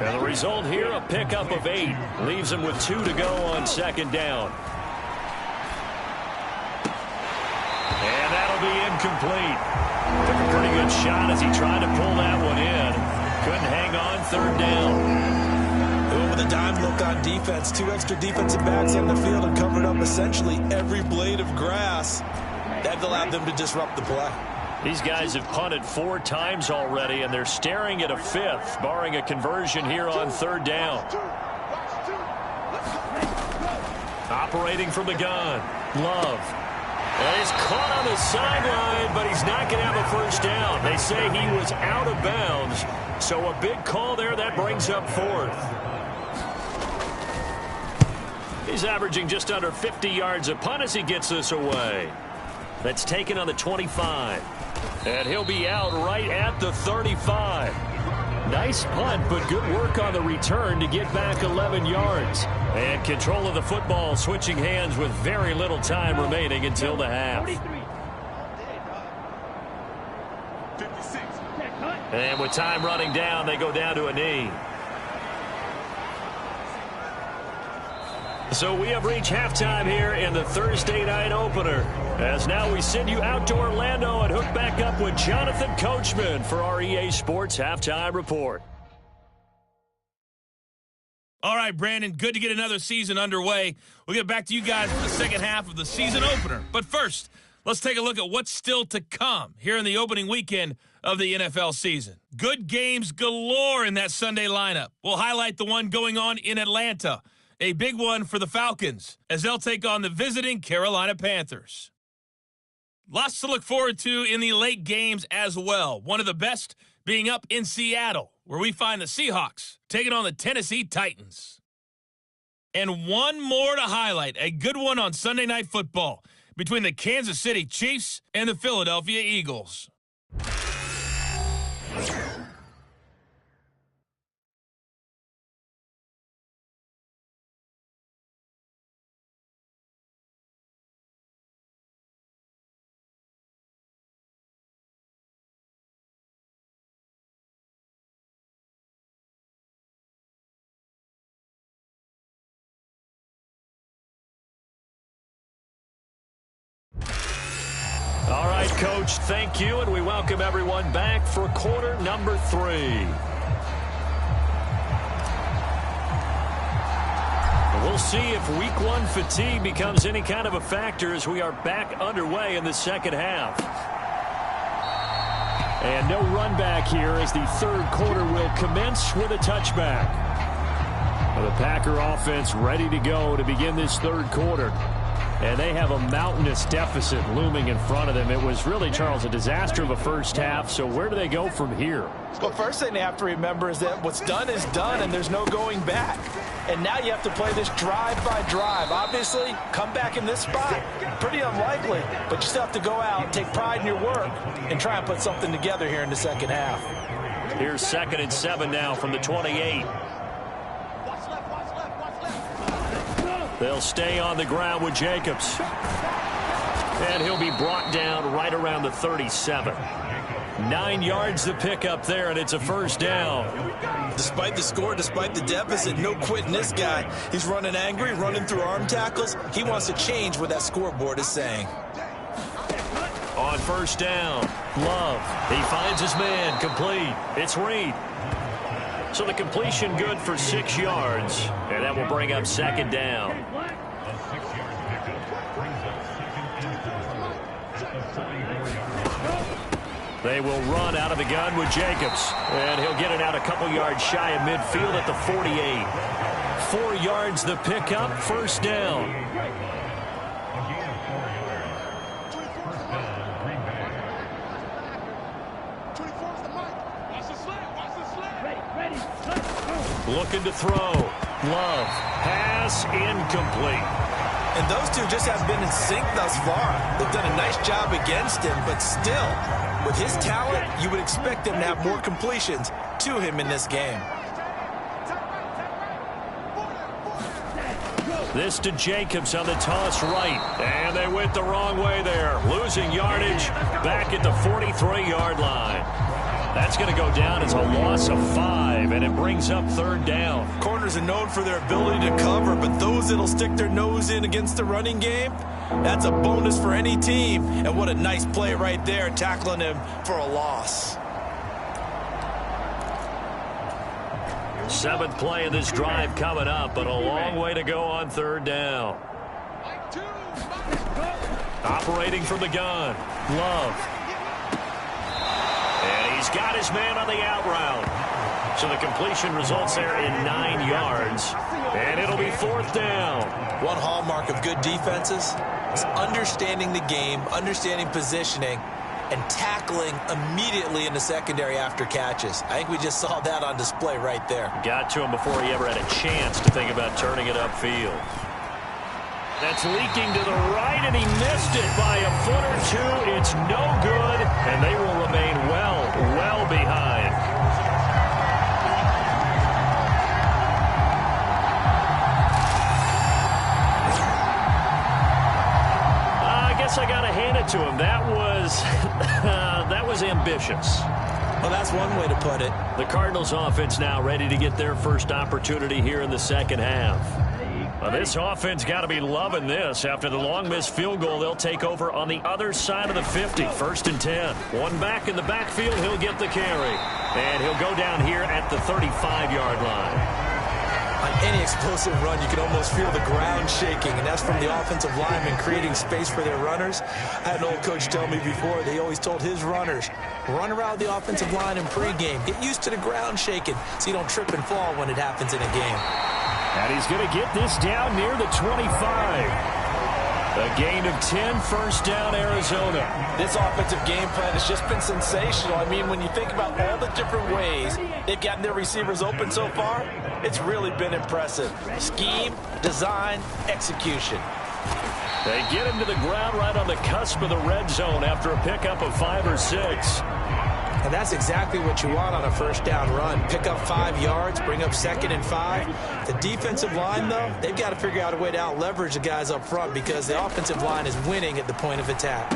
And the result here, a pickup of 8. Leaves him with 2 to go on 2nd down. And that'll be incomplete. Took a pretty good shot as he tried to pull that one in. Couldn't hang on 3rd down. With a dime look on defense, 2 extra defensive backs on the field and covered up essentially every blade of grass. That allowed them to disrupt the play. These guys have punted 4 times already, and they're staring at a 5th, barring a conversion here on 3rd down. Operating from the gun, Love. And he's caught on the sideline, but he's not going to have a first down. They say he was out of bounds, so a big call there. That brings up 4th. He's averaging just under 50 yards a punt as he gets this away. That's taken on the 25. And he'll be out right at the 35. Nice punt, but good work on the return to get back 11 yards. And control of the football switching hands with very little time remaining until the half. And with time running down, they go down to a knee. So we have reached halftime here in the Thursday night opener. As now we send you out to Orlando and hook back up with Jonathan Coachman for our EA Sports Halftime Report. All right, Brandon, good to get another season underway. We'll get back to you guys for the second half of the season opener. But first, let's take a look at what's still to come here in the opening weekend of the NFL season. Good games galore in that Sunday lineup. We'll highlight the one going on in Atlanta. A big one for the Falcons as they'll take on the visiting Carolina Panthers. Lots to look forward to in the late games as well. One of the best being up in Seattle, where we find the Seahawks taking on the Tennessee Titans. And one more to highlight, a good one on Sunday Night Football between the Kansas City Chiefs and the Philadelphia Eagles. right, Coach, thank you, and we welcome everyone back for quarter number 3. We'll see if week 1 fatigue becomes any kind of a factor as we are back underway in the second half. And no run back here as the third quarter will commence with a touchback. Well, the Packer offense ready to go to begin this third quarter. And they have a mountainous deficit looming in front of them. It was really, Charles, a disaster of a first half. So where do they go from here? Well, first thing they have to remember is that what's done is done, and there's no going back. And now you have to play this drive by drive. Obviously, come back in this spot, pretty unlikely. But you still have to go out, take pride in your work, and try and put something together here in the second half. Here's 2nd and 7 now from the 28. They'll stay on the ground with Jacobs. And he'll be brought down right around the 37. 9 yards to pick up there, and it's a first down. Despite the score, despite the deficit, no quitting this guy. He's running angry, running through arm tackles. He wants to change what that scoreboard is saying. On first down, Love. He finds his man, complete. It's Reed. So the completion good for 6 yards, and that will bring up 2nd down. They will run out of the gun with Jacobs, and he'll get it out a couple yards shy of midfield at the 48. 4 yards the pickup, first down. Looking to throw. Love. Pass incomplete. And those two just haven't been in sync thus far. They've done a nice job against him, but still, with his talent, you would expect him to have more completions to him in this game. This to Jacobs on the toss right. And they went the wrong way there. Losing yardage back at the 43-yard line. That's going to go down as a loss of 5, and it brings up 3rd down. Corners are known for their ability to cover, but those that'll stick their nose in against the running game, that's a bonus for any team. And what a nice play right there, tackling him for a loss. 7th play of this drive coming up, but a long way to go on 3rd down. Operating from the gun, Love. And he's got his man on the out route. So the completion results there in 9 yards. And it'll be 4th down. One hallmark of good defenses is understanding the game, understanding positioning, and tackling immediately in the secondary after catches. I think we just saw that on display right there. Got to him before he ever had a chance to think about turning it upfield. That's leaking to the right, and he missed it by a foot or two. It's no good, and they will remain well behind. I guess I got to hand it to him. That was ambitious. Well, that's one way to put it. The Cardinals offense now ready to get their first opportunity here in the second half. Well, this offense got to be loving this. After the long missed field goal, they'll take over on the other side of the 50. 1st and 10. One back in the backfield. He'll get the carry. And he'll go down here at the 35-yard line. On any explosive run, you can almost feel the ground shaking, and that's from the offensive linemen creating space for their runners. I had an old coach tell me before, they always told his runners, run around the offensive line in pregame. Get used to the ground shaking so you don't trip and fall when it happens in a game. And he's going to get this down near the 25. A gain of 10, 1st down, Arizona. This offensive game plan has just been sensational. I mean, when you think about all the different ways they've gotten their receivers open so far, it's really been impressive. Scheme, design, execution. They get him to the ground right on the cusp of the red zone after a pickup of 5 or 6. And that's exactly what you want on a first down run. Pick up 5 yards, bring up 2nd and 5. The defensive line, though, they've got to figure out a way to out-leverage the guys up front because the offensive line is winning at the point of attack.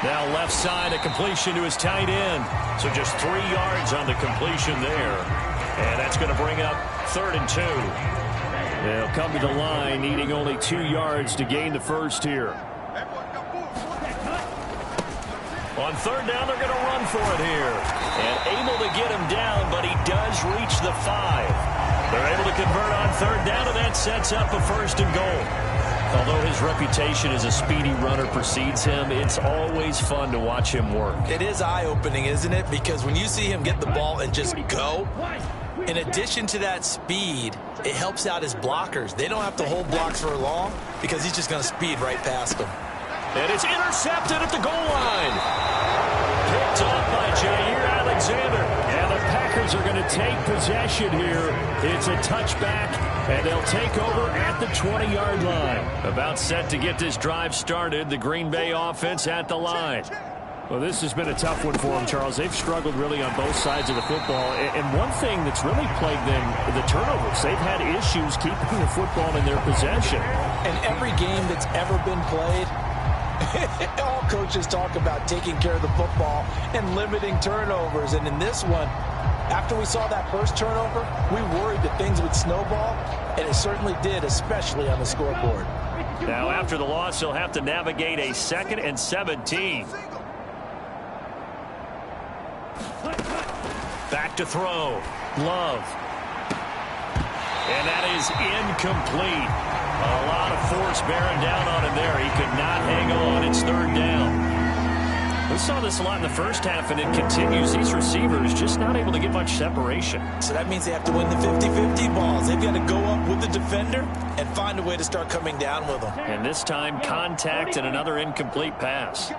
Now left side, a completion to his tight end. So just 3 yards on the completion there. And that's going to bring up 3rd and 2. They'll come to the line, needing only 2 yards to gain the first here. On third down, they're going to run for it here. And able to get him down, but he does reach the 5. They're able to convert on third down, and that sets up a first and goal. Although his reputation as a speedy runner precedes him, it's always fun to watch him work. It is eye-opening, isn't it? Because when you see him get the ball and just go, in addition to that speed, it helps out his blockers. They don't have to hold blocks for long because he's just going to speed right past them. And it's intercepted at the goal line. Picked off by Jair Alexander. And the Packers are going to take possession here. It's a touchback, and they'll take over at the 20-yard line. About set to get this drive started. The Green Bay offense at the line. Well, this has been a tough one for them, Charles. They've struggled really on both sides of the football. And one thing that's really plagued them, the turnovers. They've had issues keeping the football in their possession. And every game that's ever been played, all coaches talk about taking care of the football and limiting turnovers. And in this one, after we saw that first turnover, we worried that things would snowball, and it certainly did, especially on the scoreboard. Now, after the loss, he'll have to navigate a 2nd and 17. Back to throw. Love. And that is incomplete. A lot of force bearing down on him there. He could not hang on. It's third down. We saw this a lot in the first half, and it continues. These receivers just not able to get much separation. So that means they have to win the 50-50 balls. They've got to go up with the defender and find a way to start coming down with them. And this time, contact and another incomplete pass.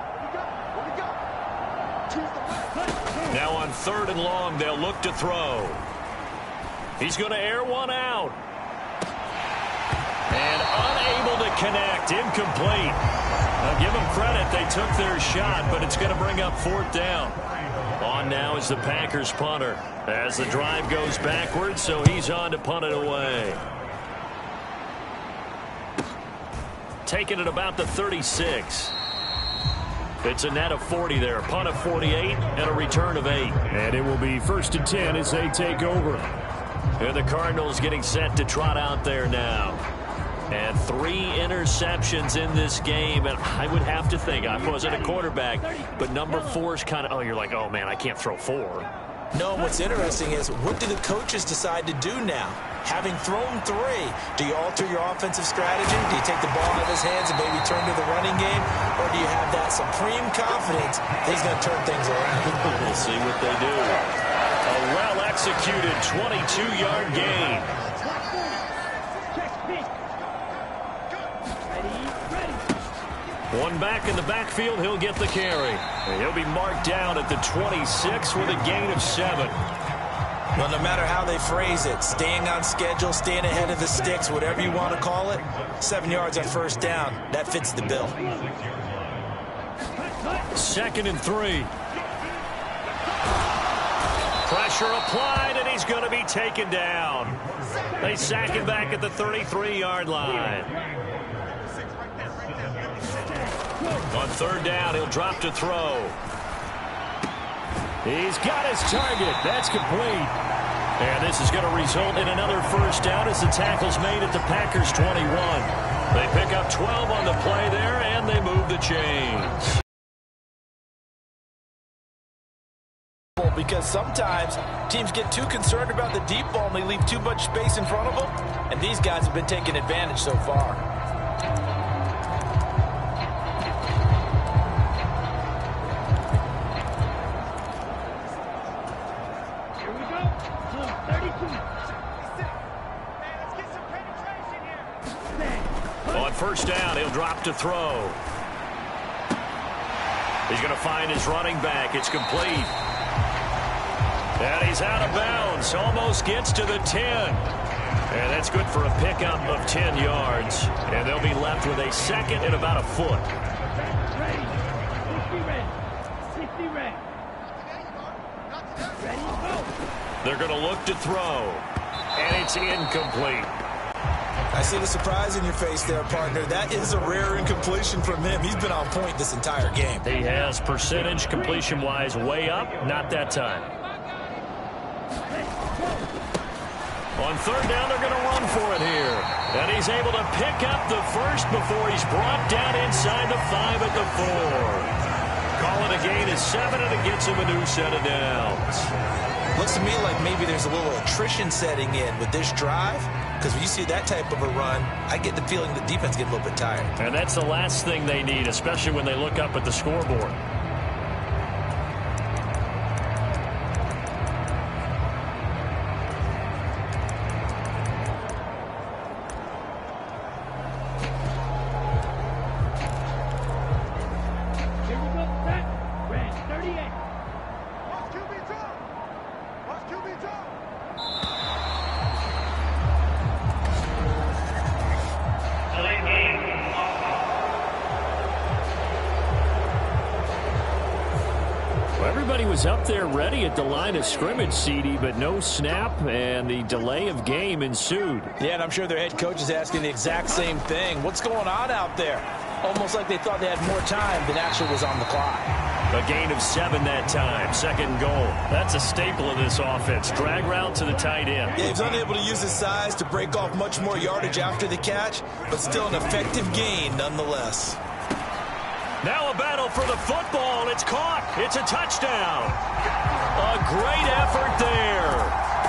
Now on third and long, they'll look to throw. He's going to air one out. And unable to connect. Incomplete. Now give them credit. They took their shot, but it's going to bring up fourth down. On now is the Packers punter as the drive goes backwards, so he's on to punt it away. Taking it about the 36. It's a net of 40 there. Punt of 48 and a return of 8. And it will be 1st and 10 as they take over. And the Cardinals getting set to trot out there now. And 3 interceptions in this game. And I would have to think, I wasn't a quarterback, but number 4 is kind of, you're like, oh, man, I can't throw 4. No, what's interesting is, what do the coaches decide to do now? Having thrown 3, do you alter your offensive strategy? Do you take the ball out of his hands and maybe turn to the running game? Or do you have that supreme confidence that he's going to turn things around? We'll see what they do. A well-executed 22-yard gain. One back in the backfield, he'll get the carry. And he'll be marked down at the 26 with a gain of 7. Well, no matter how they phrase it, staying on schedule, staying ahead of the sticks, whatever you want to call it, 7 yards on first down, that fits the bill. 2nd and 3. Pressure applied, and he's going to be taken down. They sack him back at the 33-yard line. On third down, he'll drop to throw. He's got his target. That's complete. And this is going to result in another first down as the tackle's made at the Packers' 21. They pick up 12 on the play there, and they move the chains. Because sometimes teams get too concerned about the deep ball and they leave too much space in front of them. And these guys have been taking advantage so far. On first down, he'll drop to throw. He's going to find his running back. It's complete. And he's out of bounds. Almost gets to the 10. And that's good for a pickup of 10 yards. And they'll be left with a 2nd and about a foot. They're going to look to throw. And it's incomplete. I see the surprise in your face there, partner. That is a rare incompletion from him. He's been on point this entire game. He has percentage completion-wise way up. Not that time. On third down, they're going to run for it here. And he's able to pick up the first before he's brought down inside the 5 at the 4. call it a gain of 7, and it gets him a new set of downs. Looks to me like maybe there's a little attrition setting in with this drive, because when you see that type of a run, I get the feeling the defense gets a little bit tired. And that's the last thing they need, especially when they look up at the scoreboard. Everybody was up there ready at the line of scrimmage, CD, but no snap, and the delay of game ensued. Yeah, and I'm sure their head coach is asking the exact same thing. What's going on out there? Almost like they thought they had more time than actually was on the clock. A gain of 7 that time. Second goal. That's a staple of this offense. Drag route to the tight end. Yeah, he's unable to use his size to break off much more yardage after the catch, but still an effective gain nonetheless. Now a battle for the football. It's caught. It's a touchdown. A great effort there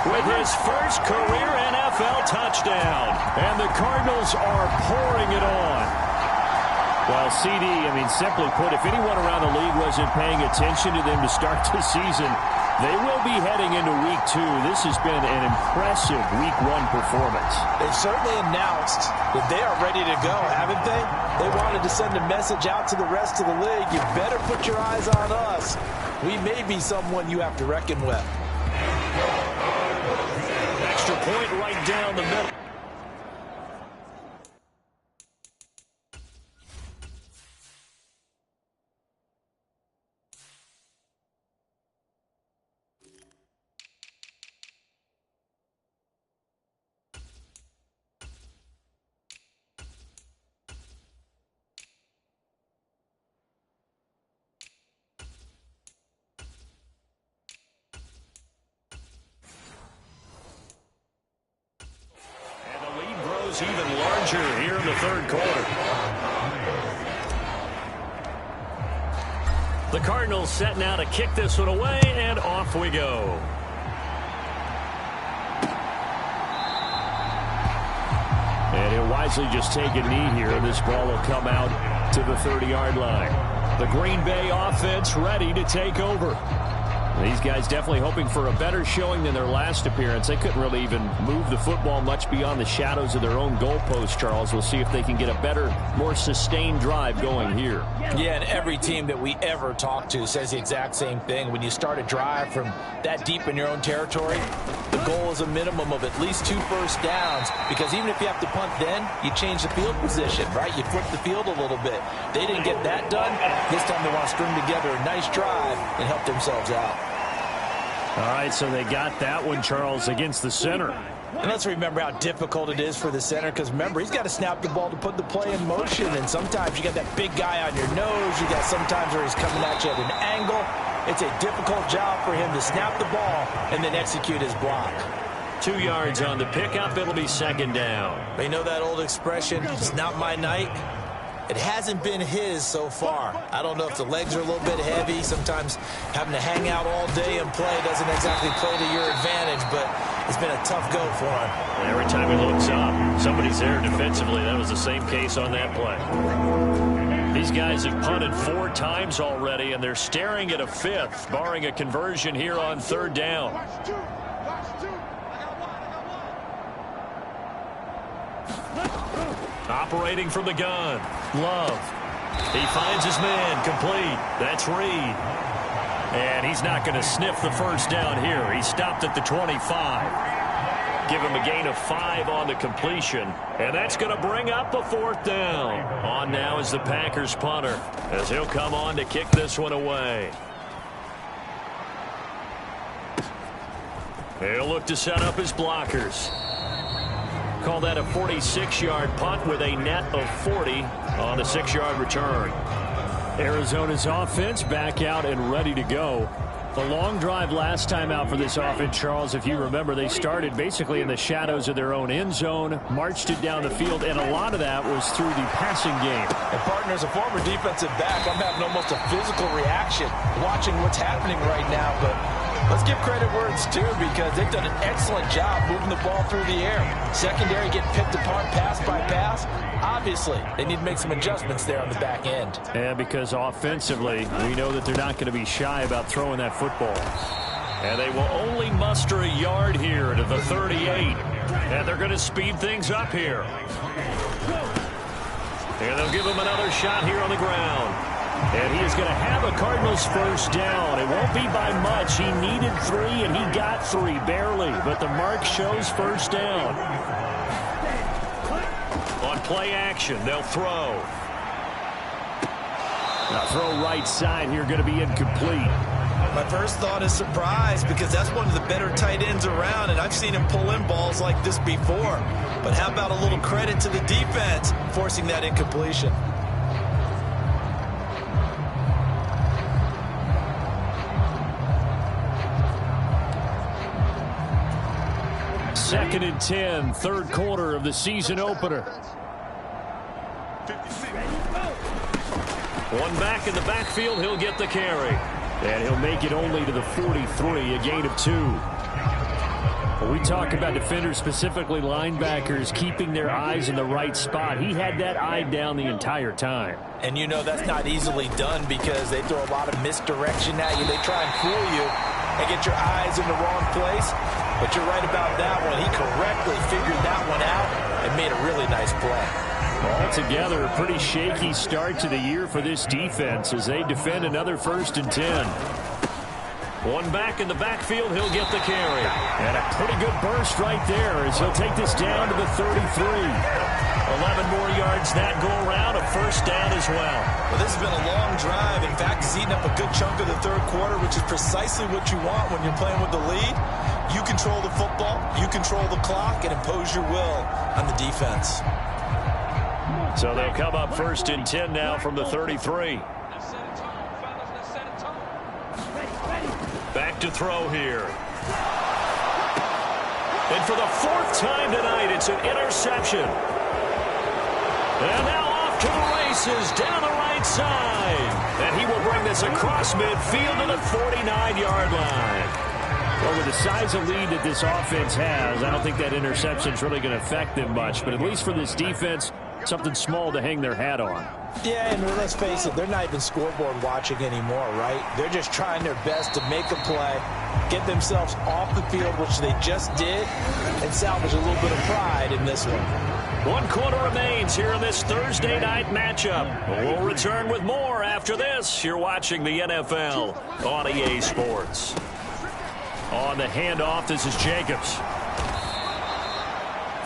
with his first career NFL touchdown. And the Cardinals are pouring it on. Well, CD, simply put, if anyone around the league wasn't paying attention to them to start the season, they will be heading into Week 2. This has been an impressive Week 1 performance. They've certainly announced that they are ready to go, haven't they? They wanted to send a message out to the rest of the league. You better put your eyes on us. We may be someone you have to reckon with. Extra point right down the middle. Even larger here in the third quarter. The Cardinals set now to kick this one away, and off we go. And he'll wisely just take a knee here, and this ball will come out to the 30-yard line. The Green Bay offense ready to take over. These guys definitely hoping for a better showing than their last appearance. They couldn't really even move the football much beyond the shadows of their own goalpost, Charles. We'll see if they can get a better, more sustained drive going here. Yeah, and every team that we ever talk to says the exact same thing. When you start a drive from that deep in your own territory, the goal is a minimum of at least 2 first downs, because even if you have to punt then, you change the field position, right? You flip the field a little bit. They didn't get that done. This time they want to string together a nice drive and help themselves out. All right, so they got that one, Charles, against the center. And let's remember how difficult it is for the center, because remember, he's got to snap the ball to put the play in motion, and sometimes you got that big guy on your nose. You got sometimes where he's coming at you at an angle. It's a difficult job for him to snap the ball and then execute his block. 2 yards on the pickup. It'll be second down. They know that old expression, it's not my night. It hasn't been his so far. I don't know if the legs are a little bit heavy. Sometimes having to hang out all day and play doesn't exactly play to your advantage, but it's been a tough go for him. Every time he looks up, somebody's there defensively. That was the same case on that play. These guys have punted 4 times already, and they're staring at a 5th, barring a conversion here on third down. Operating from the gun, Love. He finds his man, complete. That's Reed. And he's not going to sniff the first down here. He stopped at the 25. Give him a gain of 5 on the completion. And that's going to bring up a 4th down. On now is the Packers punter, as he'll come on to kick this one away. He'll look to set up his blockers. Call that a 46-yard punt with a net of 40 on a 6-yard return. Arizona's offense back out and ready to go. The long drive last time out for this offense, Charles, if you remember, they started basically in the shadows of their own end zone, marched it down the field, and a lot of that was through the passing game. And, partner, as a former defensive back, I'm having almost a physical reaction watching what's happening right now. But let's give credit where it's due, because they've done an excellent job moving the ball through the air. Secondary getting picked apart pass by pass. Obviously, they need to make some adjustments there on the back end. Yeah, because offensively, we know that they're not going to be shy about throwing that football. And they will only muster a yard here to the 38. And they're going to speed things up here. And they'll give him another shot here on the ground. And he is going to have a Cardinals first down. It won't be by much. He needed 3, and he got 3, barely. But the mark shows first down. On play action, they'll throw. Now throw right side here, going to be incomplete. My first thought is surprise, because that's one of the better tight ends around, and I've seen him pull in balls like this before. But how about a little credit to the defense forcing that incompletion? Second and 10, third quarter of the season opener. One back in the backfield, he'll get the carry. And he'll make it only to the 43, a gain of 2. When we talk about defenders, specifically linebackers, keeping their eyes in the right spot, he had that eye down the entire time. And you know that's not easily done, because they throw a lot of misdirection at you. They try and fool you and get your eyes in the wrong place. But you're right about that one. He correctly figured that one out and made a really nice play. Altogether, a pretty shaky start to the year for this defense as they defend another 1st and 10. One back in the backfield, he'll get the carry. And a pretty good burst right there as he'll take this down to the 33. 11 more yards that go around, a first down as well. Well, this has been a long drive. In fact, he's eaten up a good chunk of the third quarter, which is precisely what you want when you're playing with the lead. You control the football, you control the clock, and impose your will on the defense. So they'll come up 1st and 10 now from the 33. Back to throw here. And for the 4th time tonight, it's an interception. And now off to the races down the right side. And he will bring this across midfield to the 49-yard line. Well, with the size of lead that this offense has, I don't think that interception is really going to affect them much. But at least for this defense, something small to hang their hat on. Yeah, and let's face it, they're not even scoreboard watching anymore, right? They're just trying their best to make a play, get themselves off the field, which they just did, and salvage a little bit of pride in this one. 1 quarter remains here in this Thursday night matchup. We'll return with more after this. You're watching the NFL on EA Sports. On the handoff, this is Jacobs.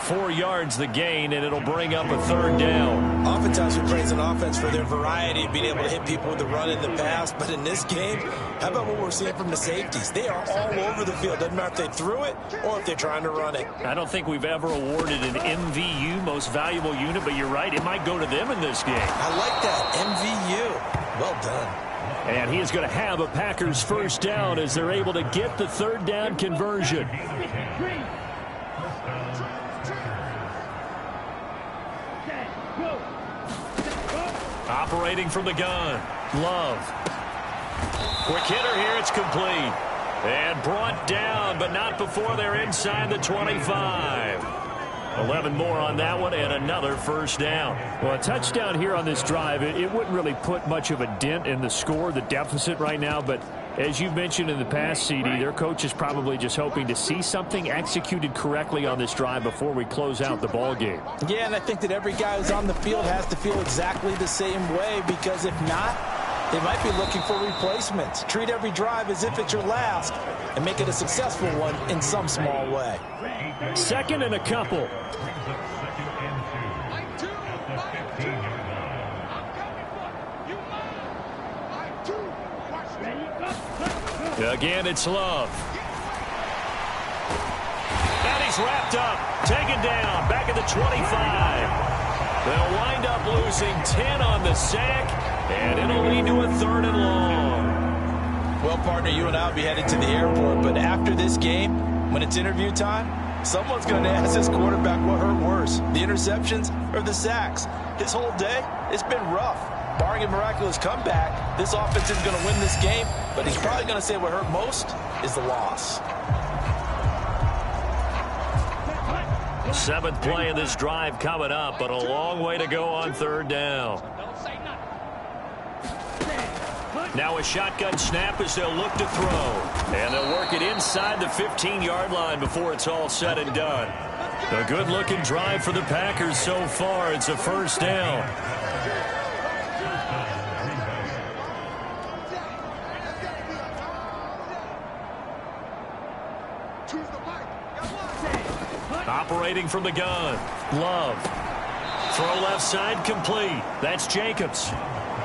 4 yards the gain, and it'll bring up a 3rd down. Oftentimes we praise an offense for their variety of being able to hit people with the run and the pass. But in this game, how about what we're seeing from the safeties? They are all over the field. Doesn't matter if they threw it or if they're trying to run it. I don't think we've ever awarded an MVU, most valuable unit, but you're right, it might go to them in this game. I like that, MVU. Well done. And he is going to have a Packers first down as they're able to get the 3rd down conversion. Operating from the gun, Love. Quick hitter here, it's complete. And brought down, but not before they're inside the 25. 11 more on that one, and another first down. Well, a touchdown here on this drive, it wouldn't really put much of a dent in the score, the deficit right now, but as you mentioned in the past, CD, their coach is probably just hoping to see something executed correctly on this drive before we close out the ball game. Yeah, and I think that every guy who's on the field has to feel exactly the same way, because if not, they might be looking for replacements. Treat every drive as if it's your last and make it a successful one in some small way. 2nd and a couple. Again, it's Love. And he's wrapped up, taken down, back at the 25. They'll wind up losing 10 on the sack, and it'll lead to a 3rd and long. Well, partner, you and I will be headed to the airport, but after this game, when it's interview time, someone's going to ask this quarterback what hurt worse, the interceptions or the sacks. His whole day, it's been rough. Barring a miraculous comeback, this offense is going to win this game, but he's probably going to say what hurt most is the loss. 7th play of this drive coming up, but a long way to go on 3rd down. Now a shotgun snap as they'll look to throw. And they'll work it inside the 15-yard line before it's all said and done. A good-looking drive for the Packers so far. It's a 1st down. Operating from the gun. Love. Throw left side complete. That's Jacobs.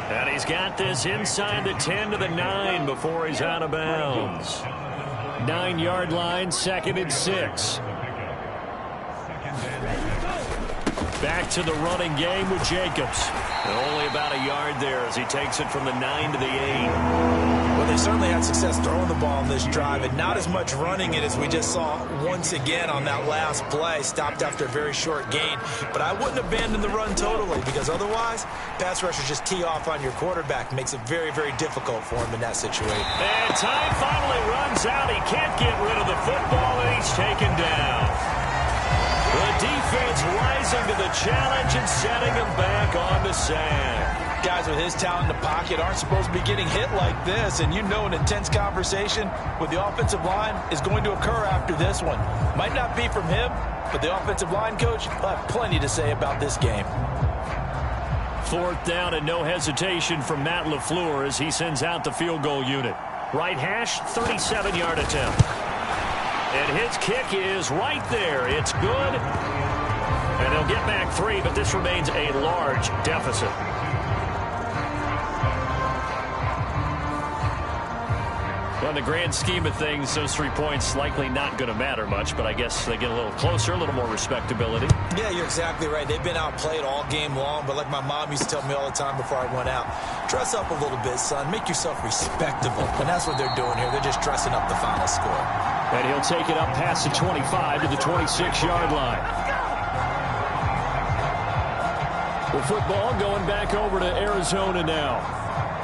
And he's got this inside the 10 to the 9 before he's out of bounds. 9-yard line, 2nd and 6. Back to the running game with Jacobs. And only about a yard there as he takes it from the 9 to the 8. Well, they certainly had success throwing the ball on this drive, and not as much running it as we just saw once again on that last play. Stopped after a very short gain. But I wouldn't abandon the run totally, because otherwise, pass rushers just tee off on your quarterback. Makes it very, very difficult for him in that situation. And time finally runs out. He can't get rid of the football, and he's taken down. The defense rising to the challenge and setting him back on the sand. Guys with his talent in the pocket aren't supposed to be getting hit like this, and you know an intense conversation with the offensive line is going to occur after this one. Might not be from him, but the offensive line coach will have plenty to say about this game. 4th down and no hesitation from Matt LaFleur as he sends out the field goal unit. Right hash, 37-yard attempt. And his kick is right there. It's good. And they'll get back 3, but this remains a large deficit. Well, in the grand scheme of things, those 3 points likely not going to matter much, but I guess they get a little closer, a little more respectability. Yeah, you're exactly right. They've been outplayed all game long, but like my mom used to tell me all the time before I went out, dress up a little bit, son. Make yourself respectable. And that's what they're doing here. They're just dressing up the final score. And he'll take it up past the 25 to the 26-yard line. Well, football going back over to Arizona now.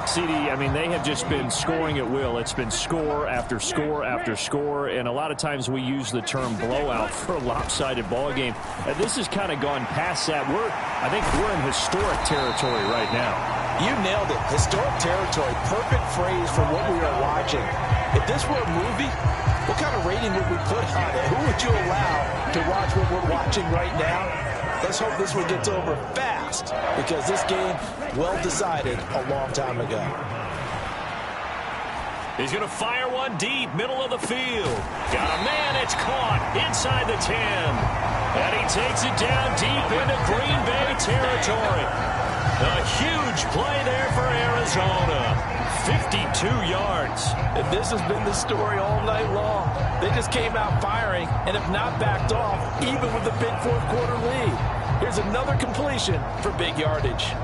CD, I mean, they have just been scoring at will. It's been score after score after score, and a lot of times we use the term blowout for a lopsided ball game. And this has kind of gone past that. I think we're in historic territory right now. You nailed it. Historic territory. Perfect phrase for what we are watching. If this were a movie, what kind of rating would we put on it? Who would you allow to watch what we're watching right now? Let's hope this one gets over fast, because this game, well decided a long time ago. He's going to fire one deep, middle of the field. Got a man, it's caught inside the 10. And he takes it down deep into Green Bay territory. A huge play there for Arizona. 52 yards. And this has been the story all night long. They just came out firing and have not backed off, even with the big 4th quarter lead. Here's another completion for big yardage.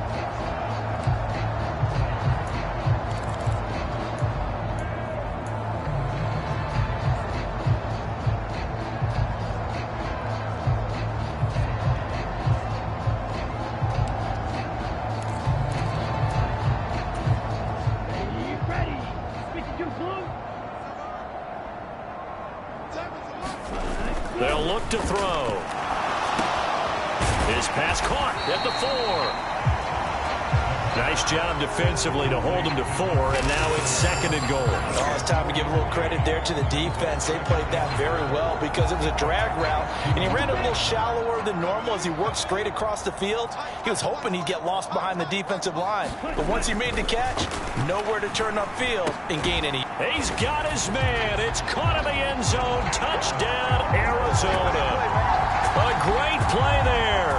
They'll look to throw. His pass caught at the 4. Nice job defensively to hold him to 4, and now it's 2nd and goal. Oh, it's time to give a little credit there to the defense. They played that very well because it was a drag route, and he ran a little shallower than normal as he worked straight across the field. He was hoping he'd get lost behind the defensive line, but once he made the catch, nowhere to turn upfield and gain any. He's got his man. It's caught in the end zone. Touchdown, Arizona. A great play there.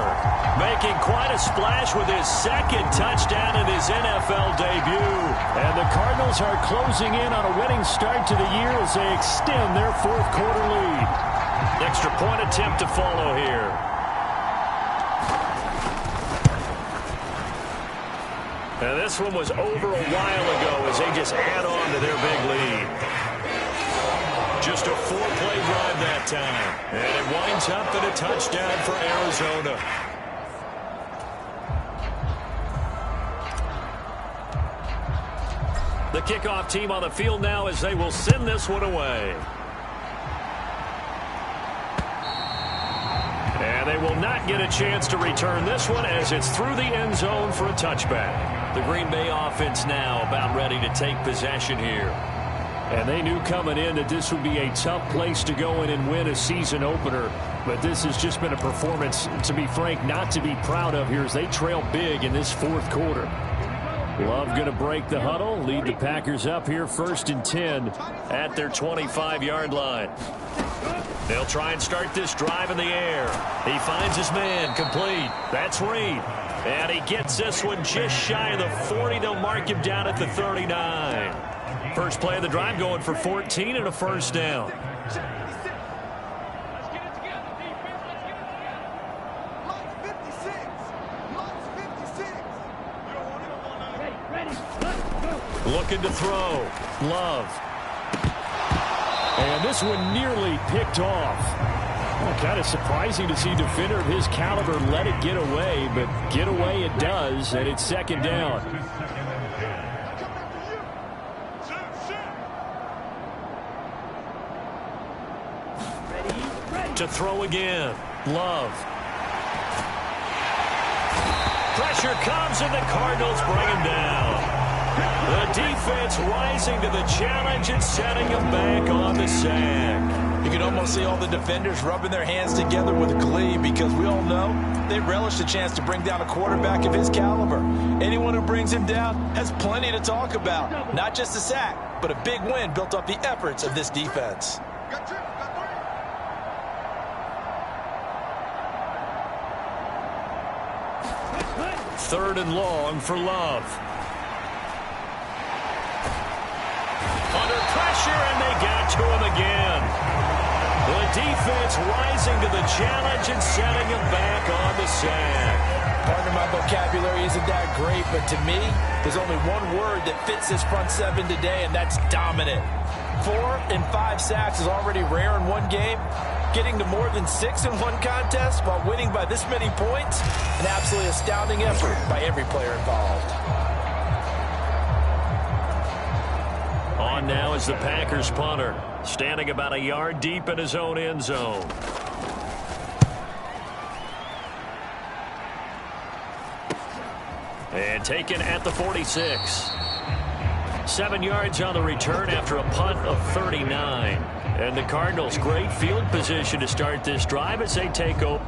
Making quite a splash with his 2nd touchdown in his NFL debut. And the Cardinals are closing in on a winning start to the year as they extend their 4th quarter lead. Extra point attempt to follow here. And this one was over a while ago as they just add on to their big lead. Just a 4-play drive that time. And it winds up in a touchdown for Arizona. The kickoff team on the field now as they will send this one away. And they will not get a chance to return this one as it's through the end zone for a touchback. The Green Bay offense now about ready to take possession here. And they knew coming in that this would be a tough place to go in and win a season opener. But this has just been a performance, to be frank, not to be proud of here as they trail big in this fourth quarter. Love going to break the huddle, lead the Packers up here 1st and 10 at their 25-yard line. They'll try and start this drive in the air. He finds his man, complete. That's Reed. And he gets this one just shy of the 40. They'll mark him down at the 39. First play of the drive going for 14 and a first down. Looking to throw. Love. And this one nearly picked off. Well, kind of surprising to see a defender of his caliber let it get away, but get away it does, and it's 2nd down. To throw again. Love. Pressure comes, and the Cardinals bring him down. The defense rising to the challenge and setting him back on the sack. You can almost see all the defenders rubbing their hands together with glee because we all know they relish the chance to bring down a quarterback of his caliber. Anyone who brings him down has plenty to talk about. Not just a sack, but a big win built off the efforts of this defense. Third and long for Love. Under pressure, and they got to him again. The defense rising to the challenge and setting him back on the sack. Pardon my vocabulary isn't that great, but to me, there's only one word that fits this front seven today, and that's dominant. 4 and 5 sacks is already rare in one game. Getting to more than 6 in one contest while winning by this many points, an absolutely astounding effort by every player involved. On now is the Packers punter, standing about a yard deep in his own end zone. And taken at the 46. 7 yards on the return after a punt of 39. And the Cardinals, great field position to start this drive as they take over.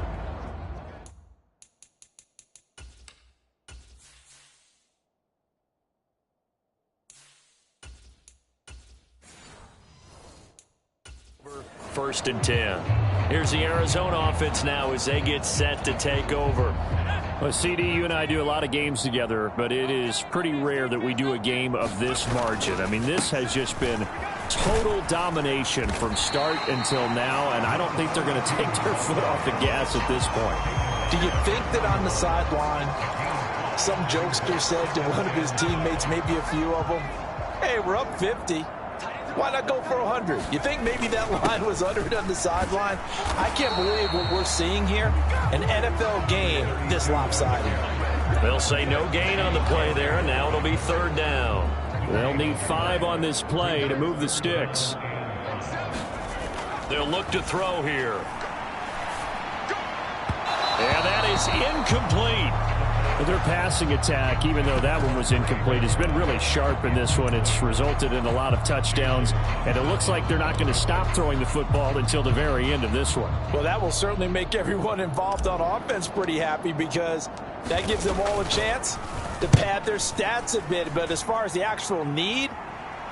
First and 10. Here's the Arizona offense now as they get set to take over. Well, CD, you and I do a lot of games together, but it is pretty rare that we do a game of this margin. I mean, this has just been total domination from start until now, and I don't think they're going to take their foot off the gas at this point. Do you think that on the sideline, some jokester said to one of his teammates, maybe a few of them, hey, we're up 50. Why not go for 100? You think maybe that line was uttered on the sideline? I can't believe what we're seeing here. An NFL game this lopsided. They'll say no gain on the play there, and now it'll be 3rd down. They'll need 5 on this play to move the sticks. They'll look to throw here. And that is incomplete. Their passing attack, even though that one was incomplete, has been really sharp in this one. It's resulted in a lot of touchdowns, and it looks like they're not going to stop throwing the football until the very end of this one. Well, that will certainly make everyone involved on offense pretty happy because that gives them all a chance to pad their stats a bit. But as far as the actual need,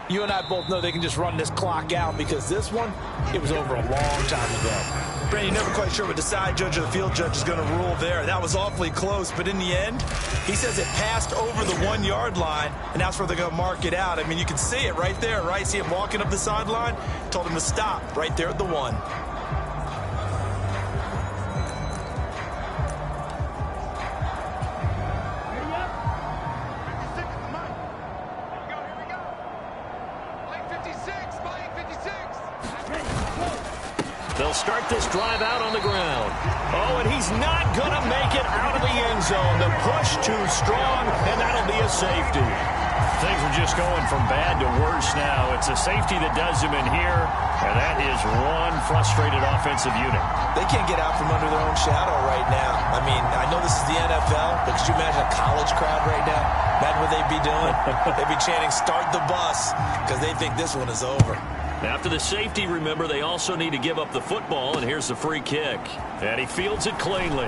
you and I both know they can just run this clock out because this one, it was over a long time ago. Brandon, you're never quite sure what the side judge or the field judge is going to rule there. That was awfully close, but in the end, he says it passed over the 1-yard line, and that's where they're going to mark it out. I mean, you can see it right there, right? See him walking up the sideline? Told him to stop right there at the 1. They'll start this drive out on the ground. Oh, and he's not going to make it out of the end zone. The push too strong, and that'll be a safety. Things are just going from bad to worse now. It's a safety that does him in here, and that is one frustrated offensive unit. They can't get out from under their own shadow right now. I mean, I know this is the NFL, but could you imagine a college crowd right now? Imagine what they'd be doing. They'd be chanting, "Start the bus," because they think this one is over. After the safety, remember, they also need to give up the football, and here's the free kick. And he fields it cleanly.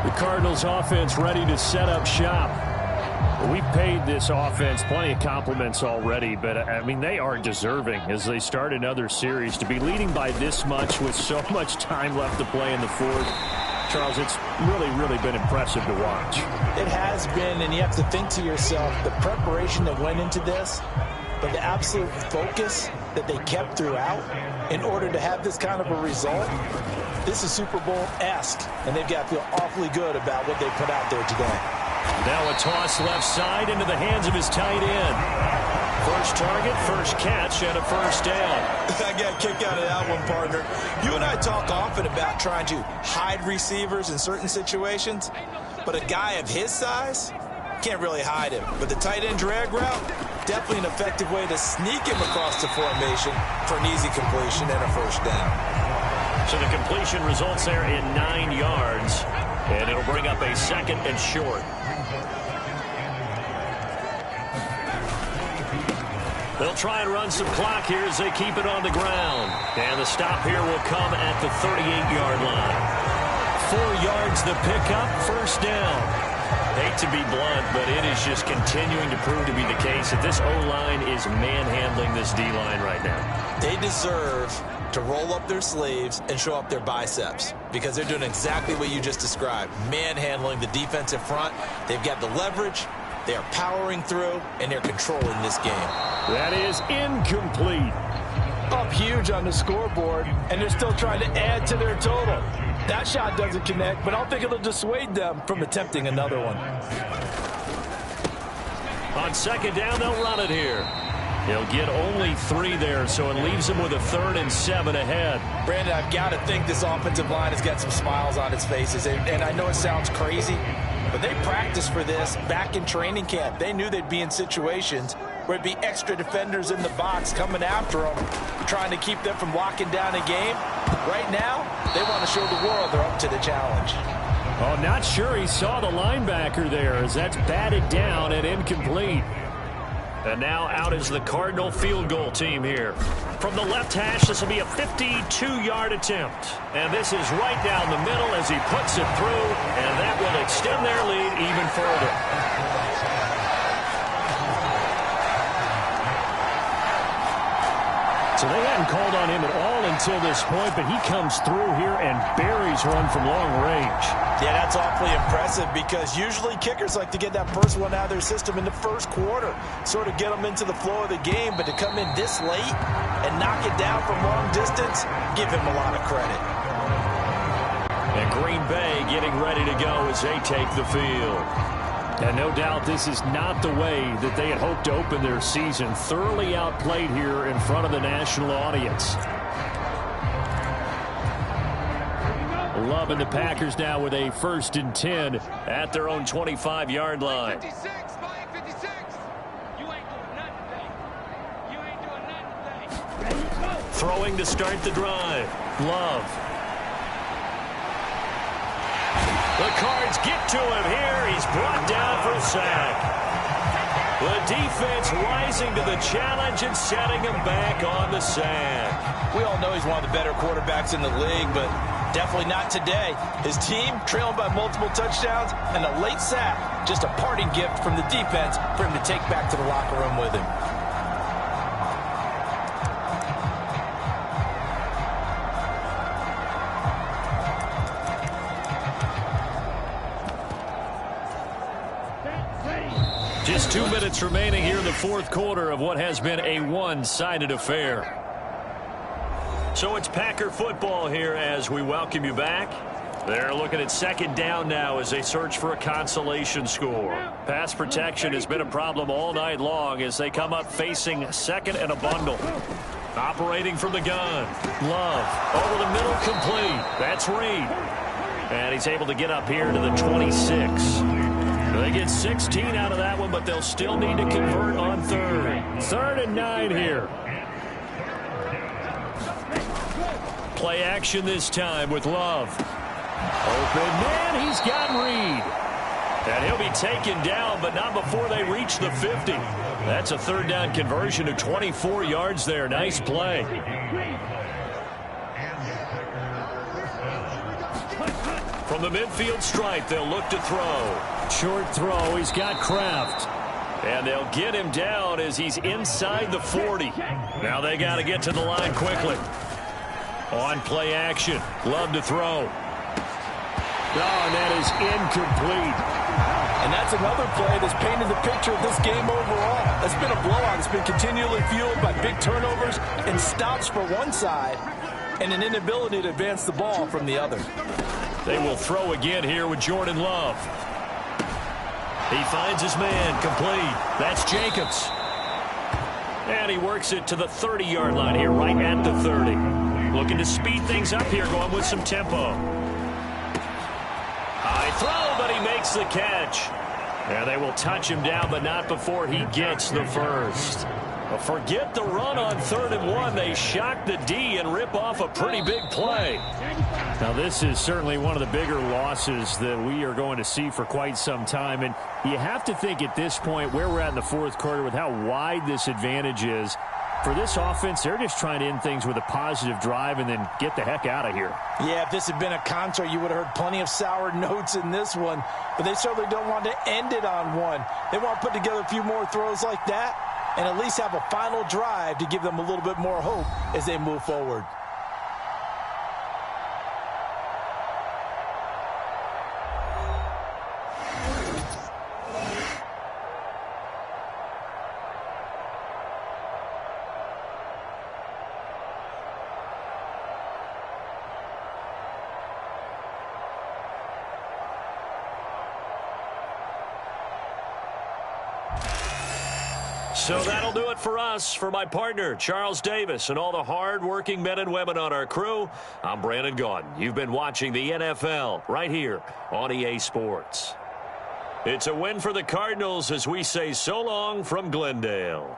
The Cardinals offense ready to set up shop. We've paid this offense plenty of compliments already, but, I mean, they are deserving as they start another series. To be leading by this much with so much time left to play in the fourth, Charles, it's really been impressive to watch. It has been, and you have to think to yourself, the preparation that went into this, but the absolute focus that they kept throughout in order to have this kind of a result. This is Super Bowl-esque, and they've got to feel awfully good about what they put out there today. Now a toss left side into the hands of his tight end. First target, first catch, and a first down. I got a kick out of that one, partner. You and I talk often about trying to hide receivers in certain situations, but a guy of his size can't really hide him. But the tight end drag route, definitely an effective way to sneak him across the formation for an easy completion and a first down. So the completion results there in 9 yards, and it'll bring up a second and short. They'll try and run some clock here as they keep it on the ground. And the stop here will come at the 38-yard line. 4 yards the pickup, first down. Hate to be blunt, but it is just continuing to prove to be the case that this O-line is manhandling this D-line right now. They deserve to roll up their sleeves and show up their biceps because they're doing exactly what you just described, manhandling the defensive front. They've got the leverage, they are powering through, and they're controlling this game. That is incomplete. Up huge on the scoreboard, and they're still trying to add to their total. That shot doesn't connect, but I don't think it'll dissuade them from attempting another one. On second down, they'll run it here. He'll get only 3 there, so it leaves him with a 3rd and 7 ahead. Brandon, I've got to think this offensive line has got some smiles on its faces. And I know it sounds crazy, but they practiced for this back in training camp. They knew they'd be in situations where it'd be extra defenders in the box coming after them, trying to keep them from locking down a game. Right now, they want to show the world they're up to the challenge. Oh, not sure he saw the linebacker there as that's batted down and incomplete. And now out is the Cardinal field goal team here. From the left hash, this will be a 52-yard attempt. And this is right down the middle as he puts it through, and that will extend their lead even further. So they hadn't called on him at all until this point, but he comes through here and buries one from long range. Yeah, that's awfully impressive because usually kickers like to get that first one out of their system in the first quarter, sort of get them into the flow of the game, but to come in this late and knock it down from long distance, give him a lot of credit. And Green Bay getting ready to go as they take the field. And no doubt this is not the way that they had hoped to open their season. Thoroughly outplayed here in front of the national audience. Love and the Packers now with a 1st and 10 at their own 25-yard line. 56, Mike, 56. You ain't doing nothing today. You ain't doing nothing today. Throwing to start the drive. Love. The Cards get to him here. He's brought down for a sack. The defense rising to the challenge and setting him back on the sack. We all know he's one of the better quarterbacks in the league, but definitely not today. His team trailing by multiple touchdowns and a late sack. Just a parting gift from the defense for him to take back to the locker room with him. Just 2 minutes remaining here in the fourth quarter of what has been a one-sided affair. So it's Packer football here as we welcome you back. They're looking at second down now as they search for a consolation score. Pass protection has been a problem all night long as they come up facing second and a bundle. Operating from the gun. Love over the middle, complete. That's Reed. And he's able to get up here to the 26. They get 16 out of that one, but they'll still need to convert on third. 3rd and 9 here. Play action this time with Love. Open man, he's got Reed. And he'll be taken down, but not before they reach the 50. That's a 3rd down conversion of 24 yards there. Nice play. From the midfield stripe, they'll look to throw. Short throw, he's got Kraft. And they'll get him down as he's inside the 40. Now they got to get to the line quickly. On play action, Love to throw. Oh, and that is incomplete. And that's another play that's painted the picture of this game overall. It's been a blowout. It's been continually fueled by big turnovers and stops for one side and an inability to advance the ball from the other. They will throw again here with Jordan Love. He finds his man, complete. That's Jacobs. And he works it to the 30-yard line here, right at the 30. Looking to speed things up here, going with some tempo. High throw, but he makes the catch. And they will touch him down, but not before he gets the first. Forget the run on 3rd and 1. They shock the D and rip off a pretty big play. Now, this is certainly one of the bigger losses that we are going to see for quite some time. And you have to think at this point where we're at in the 4th quarter with how wide this advantage is. For this offense, they're just trying to end things with a positive drive and then get the heck out of here. Yeah, if this had been a concert, you would have heard plenty of sour notes in this one. But they certainly don't want to end it on one. They want to put together a few more throws like that and at least have a final drive to give them a little bit more hope as they move forward. So that'll do it for us. For my partner, Charles Davis, and all the hard-working men and women on our crew, I'm Brandon Gaudin. You've been watching the NFL right here on EA Sports. It's a win for the Cardinals as we say so long from Glendale.